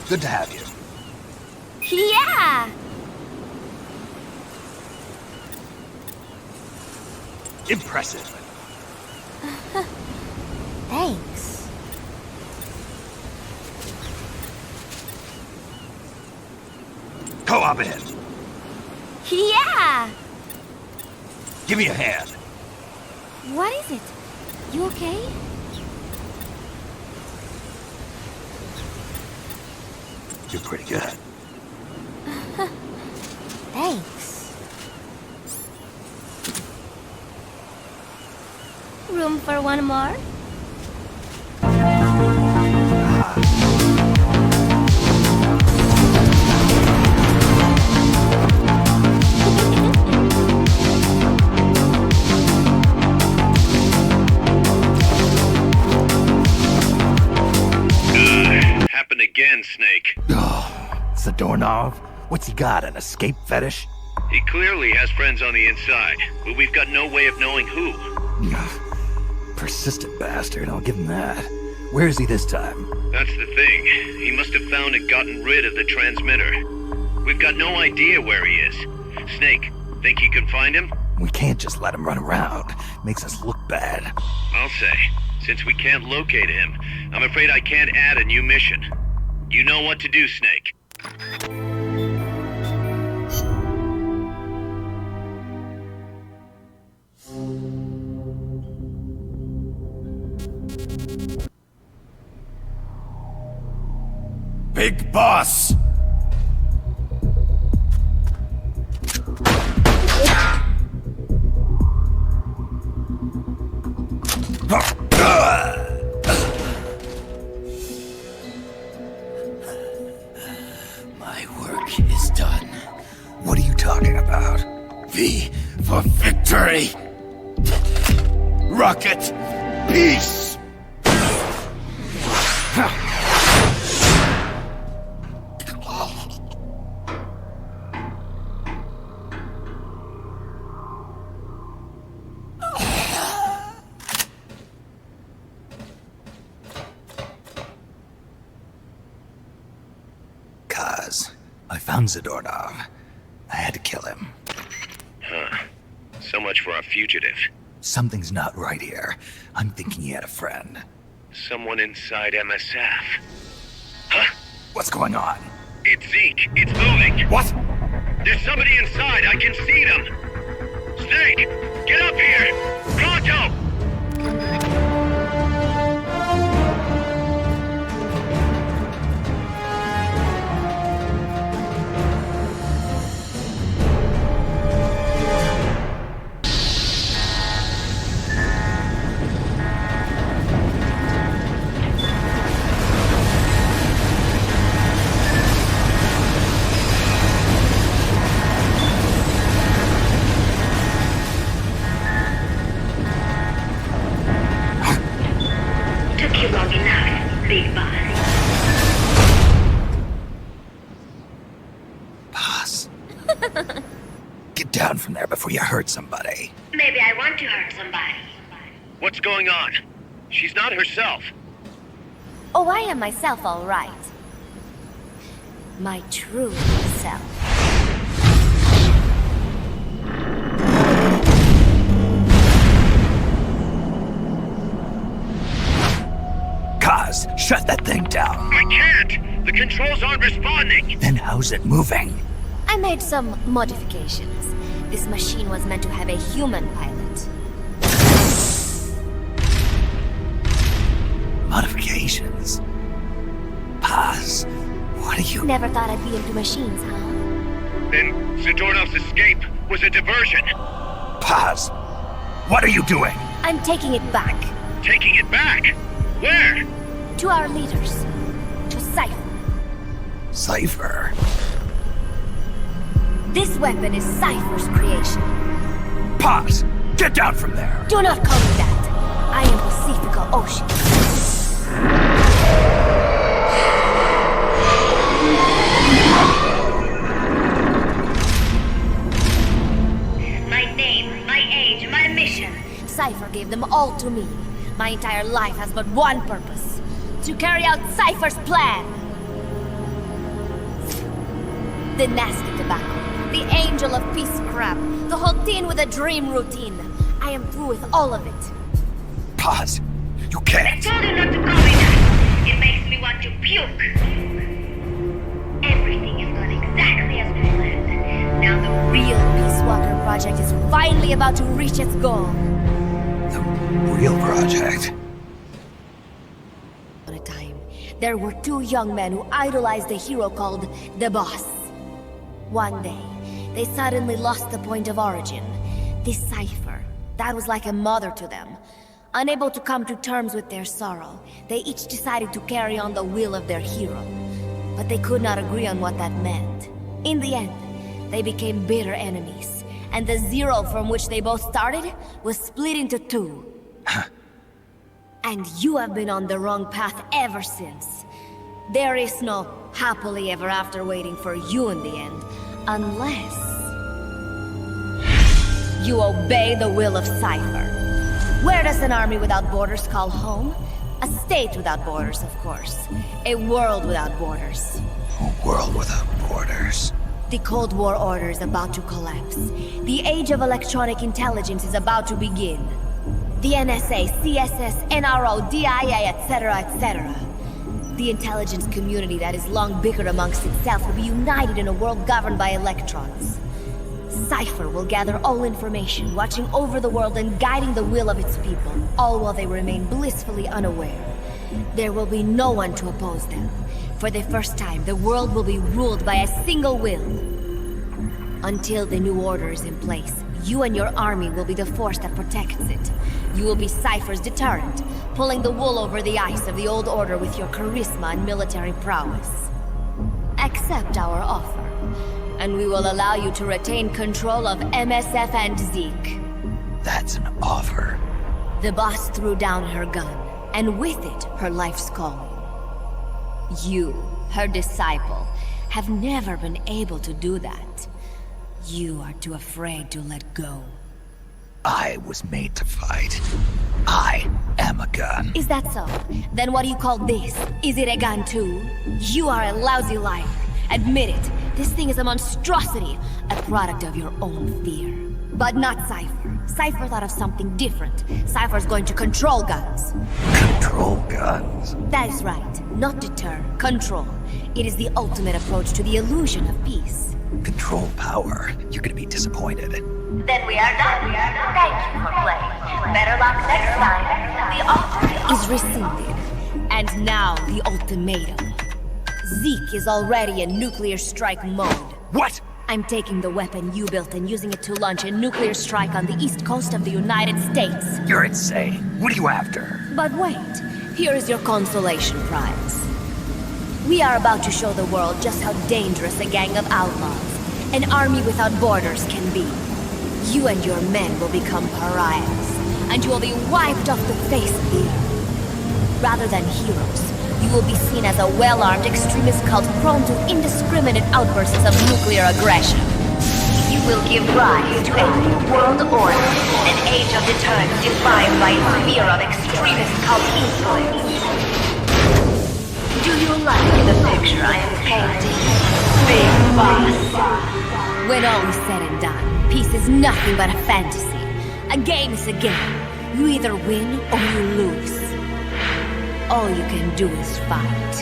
Good to have you. Yeah! Impressive. Thanks. Co-op in. Yeah! Give me a hand. What is it? You okay? You're pretty good. Thanks. Room for one more? Happened again, Snake. Zadornov? What's he got, an escape fetish? He clearly has friends on the inside, but we've got no way of knowing who. Persistent bastard, I'll give him that. Where is he this time? That's the thing. He must have found and gotten rid of the transmitter. We've got no idea where he is. Snake, think you can find him? We can't just let him run around. Makes us look bad. I'll say. Since we can't locate him, I'm afraid I can't add a new mission. You know what to do, Snake. Big Boss! My work is done. What are you talking about? V for victory! Rocket, peace! I found Zadornov. I had to kill him. Huh. So much for a fugitive. Something's not right here. I'm thinking he had a friend. Someone inside MSF. Huh? What's going on? It's Zeke. It's moving. What? There's somebody inside. I can see them. Snake, get up here. Pronto! Get down from there before you hurt somebody. Maybe I want to hurt somebody. What's going on? She's not herself. Oh, I am myself, all right. My true self. Kaz, shut that thing down. I can't! The controls aren't responding! Then how's it moving? I made some modifications. This machine was meant to have a human pilot. Modifications? Paz, what are you... Never thought I'd be into machines, huh? Then Zadornov's escape was a diversion. Paz, what are you doing? I'm taking it back. Taking it back? Where? To our leaders. To Cypher. Cypher? This weapon is Cypher's creation. Paz, get down from there! Do not call me that. I am Pacifica Ocean. My name, my age, my mission. Cypher gave them all to me. My entire life has but one purpose. To carry out Cypher's plan. The nasty tobacco. The angel of peace crap. The whole thing with a dream routine. I am through with all of it. Paz, you can't. I told you not to call me that. It makes me want to puke. Everything is going exactly as we planned. Now the real Peace Walker project is finally about to reach its goal. The real project? On a time, there were two young men who idolized a hero called the Boss. One day, they suddenly lost the point of origin. This Cypher, that was like a mother to them. Unable to come to terms with their sorrow, they each decided to carry on the will of their hero. But they could not agree on what that meant. In the end, they became bitter enemies, and the Zero from which they both started was split into two. And you have been on the wrong path ever since. There is no happily ever after waiting for you in the end, unless you obey the will of Cypher. Where does an army without borders call home? A state without borders, of course. A world without borders. A world without borders. The Cold War order is about to collapse. The age of electronic intelligence is about to begin. The NSA, CSS, NRO, DIA, etc., etc. The intelligence community that has long bickered amongst itself will be united in a world governed by electrons. Cypher will gather all information, watching over the world and guiding the will of its people, all while they remain blissfully unaware. There will be no one to oppose them. For the first time, the world will be ruled by a single will. Until the new order is in place, you and your army will be the force that protects it. You will be Cypher's deterrent, pulling the wool over the eyes of the old order with your charisma and military prowess. Accept our offer, and we will allow you to retain control of MSF and Zeke. That's an offer. The boss threw down her gun, and with it, her life's calling. You, her disciple, have never been able to do that. You are too afraid to let go. I was made to fight. I am a gun. Is that so? Then what do you call this? Is it a gun too? You are a lousy liar. Admit it. This thing is a monstrosity, a product of your own fear. But not Cypher. Cypher thought of something different. Cypher's going to control guns. Control guns? That is right. Not deter, control. It is the ultimate approach to the illusion of peace. Control power. You're gonna be disappointed. Then we are done. Thank you for playing. Better luck next time. The offer is rescinded. And now the ultimatum. Zeke is already in nuclear strike mode. What? I'm taking the weapon you built and using it to launch a nuclear strike on the east coast of the United States. You're insane. What are you after? But wait, here is your consolation prize. We are about to show the world just how dangerous a gang of outlaws, an army without borders can be. You and your men will become pariahs, and you will be wiped off the face of the earth. Rather than heroes, you will be seen as a well-armed extremist cult prone to indiscriminate outbursts of nuclear aggression. You will give rise to a new world order, an age of deterrence defined by its fear of extremist cult influence. Do you like the picture I am painting, Big Boss? When all is said and done, peace is nothing but a fantasy. A game is a game. You either win or you lose. All you can do is fight.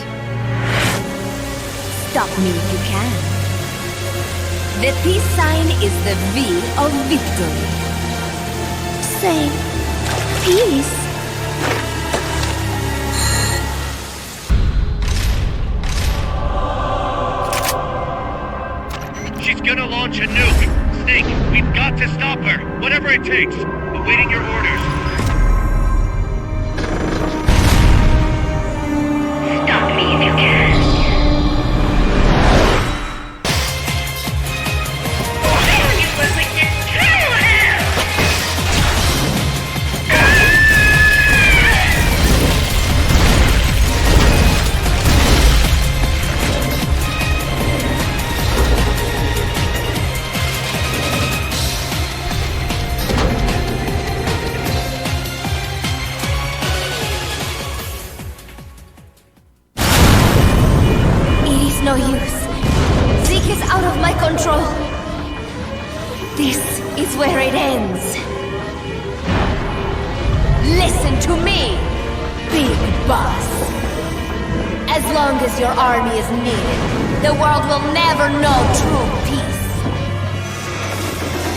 Stop me if you can. The peace sign is the V of victory. Say, peace. She's gonna launch a nuke. Snake, we've got to stop her. Whatever it takes. Awaiting your orders. Stop me if you can. No use. Zeke is out of my control. This is where it ends. Listen to me, Big Boss. As long as your army is needed, the world will never know true peace.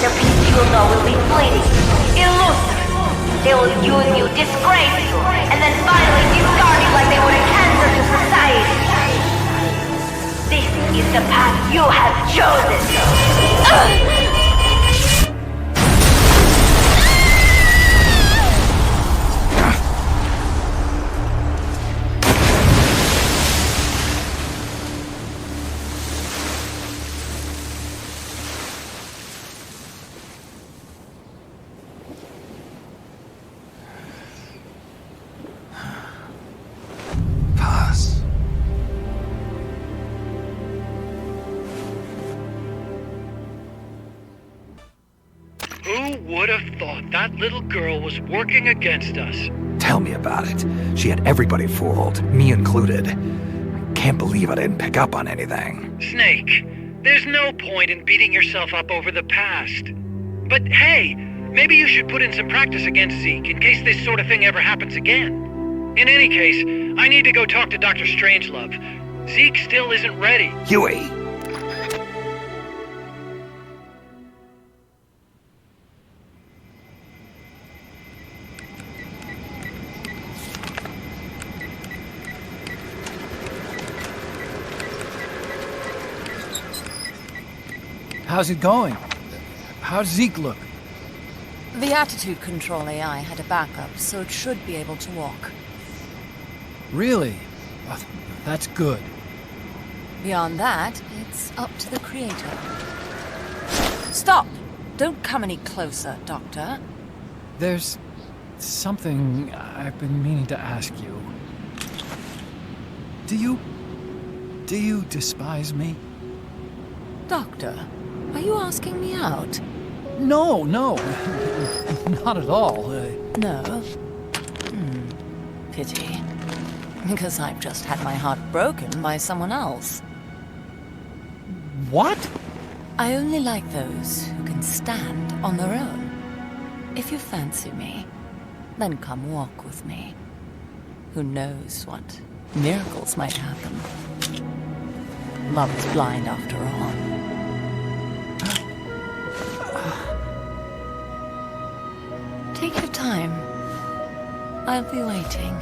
The peace you will know will be fleeting, elusive. They will use you, disgrace you, and then finally discard you like they would a cancer to society. This is the path you have chosen. Who would have thought that little girl was working against us? Tell me about it. She had everybody fooled, me included. Can't believe I didn't pick up on anything. Snake, there's no point in beating yourself up over the past. But hey, maybe you should put in some practice against Zeke in case this sort of thing ever happens again. In any case, I need to go talk to Dr. Strangelove. Zeke still isn't ready. Huey! How's it going? How's Zeke look? The attitude control AI had a backup, so it should be able to walk. Really? That's good. Beyond that, it's up to the creator. Stop! Don't come any closer, Doctor. There's something I've been meaning to ask you. Do you despise me? Doctor, are you asking me out? No, not at all. No? Pity. Because I've just had my heart broken by someone else. What? I only like those who can stand on their own. If you fancy me, then come walk with me. Who knows what miracles might happen. Love is blind after all. Take your time. I'll be waiting.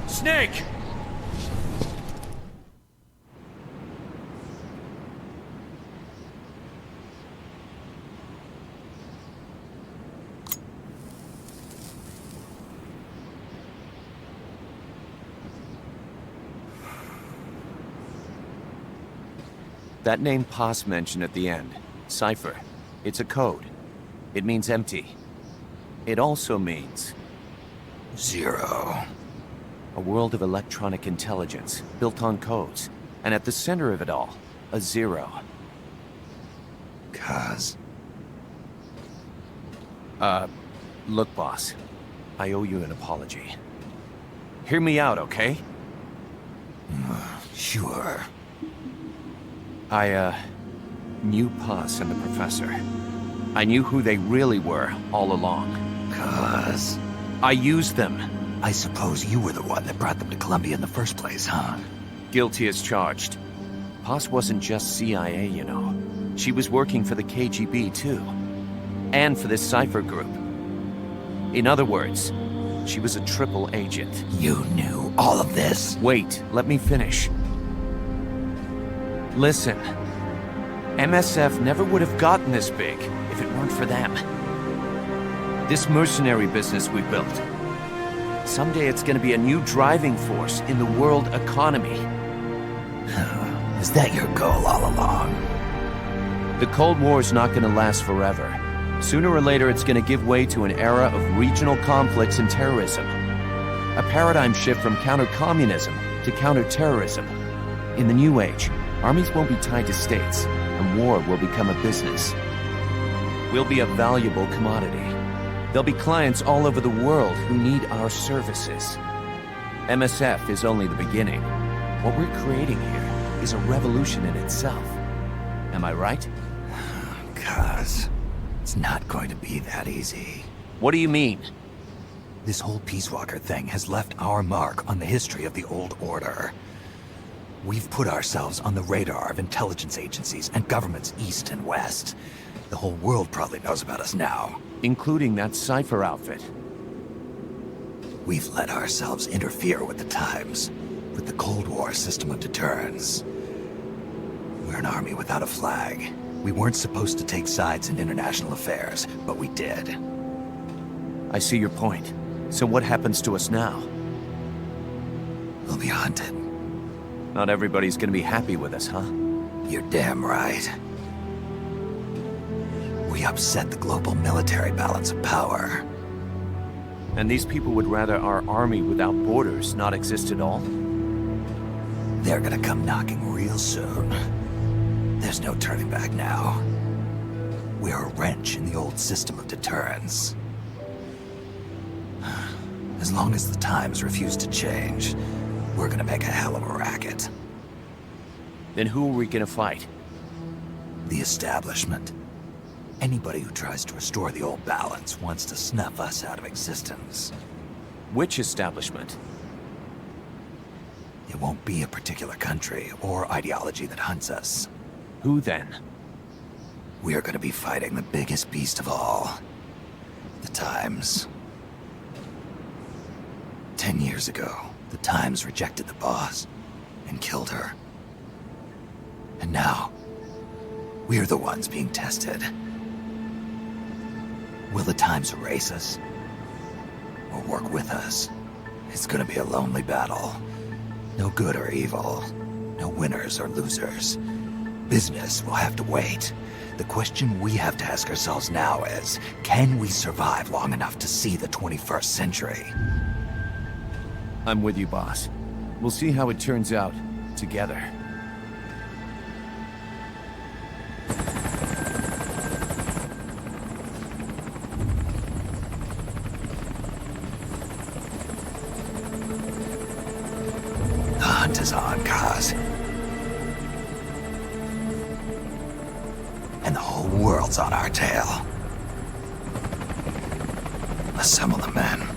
Snake! That name Paz mentioned at the end, Cipher, it's a code. It means empty. It also means... Zero. A world of electronic intelligence, built on codes. And at the center of it all, a zero. Cuz. Look, boss. I owe you an apology. Hear me out, okay? Sure. I knew Paz and the Professor. I knew who they really were all along. Cuz. I used them. I suppose you were the one that brought them to Columbia in the first place, huh? Guilty as charged. Paz wasn't just CIA, you know. She was working for the KGB, too. And for this Cipher group. In other words, she was a triple agent. You knew all of this? Wait, let me finish. Listen. MSF never would have gotten this big if it weren't for them. This mercenary business we built. Someday it's gonna be a new driving force in the world economy. Is that your goal all along? The Cold War's not gonna last forever. Sooner or later it's gonna give way to an era of regional conflicts and terrorism. A paradigm shift from counter-communism to counter-terrorism. In the new age, armies won't be tied to states, and war will become a business. We'll be a valuable commodity. There'll be clients all over the world who need our services. MSF is only the beginning. What we're creating here is a revolution in itself. Am I right? Cuz, it's not going to be that easy. What do you mean? This whole Peace Walker thing has left our mark on the history of the Old Order. We've put ourselves on the radar of intelligence agencies and governments east and west. The whole world probably knows about us now. Including that Cipher outfit. We've let ourselves interfere with the times, with the Cold War system of deterrence. We're an army without a flag, We weren't supposed to take sides in international affairs, but we did. I see your point. So what happens to us now? We'll be hunted. Not everybody's gonna be happy with us, huh? You're damn right. We upset the global military balance of power. And these people would rather our army without borders not exist at all? They're gonna come knocking real soon. There's no turning back now. We're a wrench in the old system of deterrence. As long as the times refuse to change, we're gonna make a hell of a racket. Then who are we gonna fight? The establishment. Anybody who tries to restore the old balance wants to snuff us out of existence. Which establishment? It won't be a particular country or ideology that hunts us. Who then? We are gonna be fighting the biggest beast of all. The Times. 10 years ago, the Times rejected the boss and killed her. And now, we're the ones being tested. Will the Times erase us? Or work with us? It's gonna be a lonely battle. No good or evil. No winners or losers. Business will have to wait. The question we have to ask ourselves now is, can we survive long enough to see the 21st century? I'm with you, boss. We'll see how it turns out, together. The hunt is on, Kaz. And the whole world's on our tail. Assemble the men.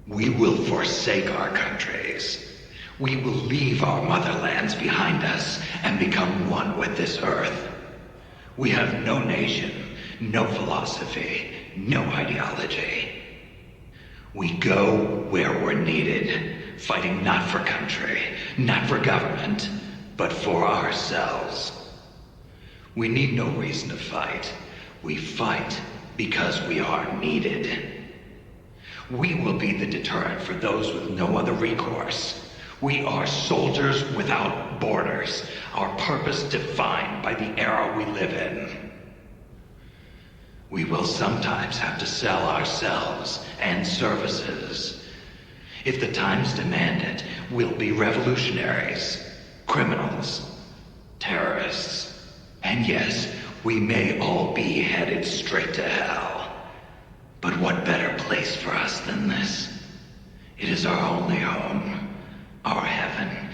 We will forsake our countries. We will leave our motherlands behind us and become one with this earth. We have no nation, no philosophy, no ideology. We go where we're needed, fighting not for country, not for government, but for ourselves. We need no reason to fight. We fight because we are needed. We will be the deterrent for those with no other recourse. We are soldiers without borders, our purpose defined by the era we live in. We will sometimes have to sell ourselves and services. If the times demand it, we'll be revolutionaries, criminals, terrorists. And yes, we may all be headed straight to hell. But what better place for us than this? It is our only home, our heaven.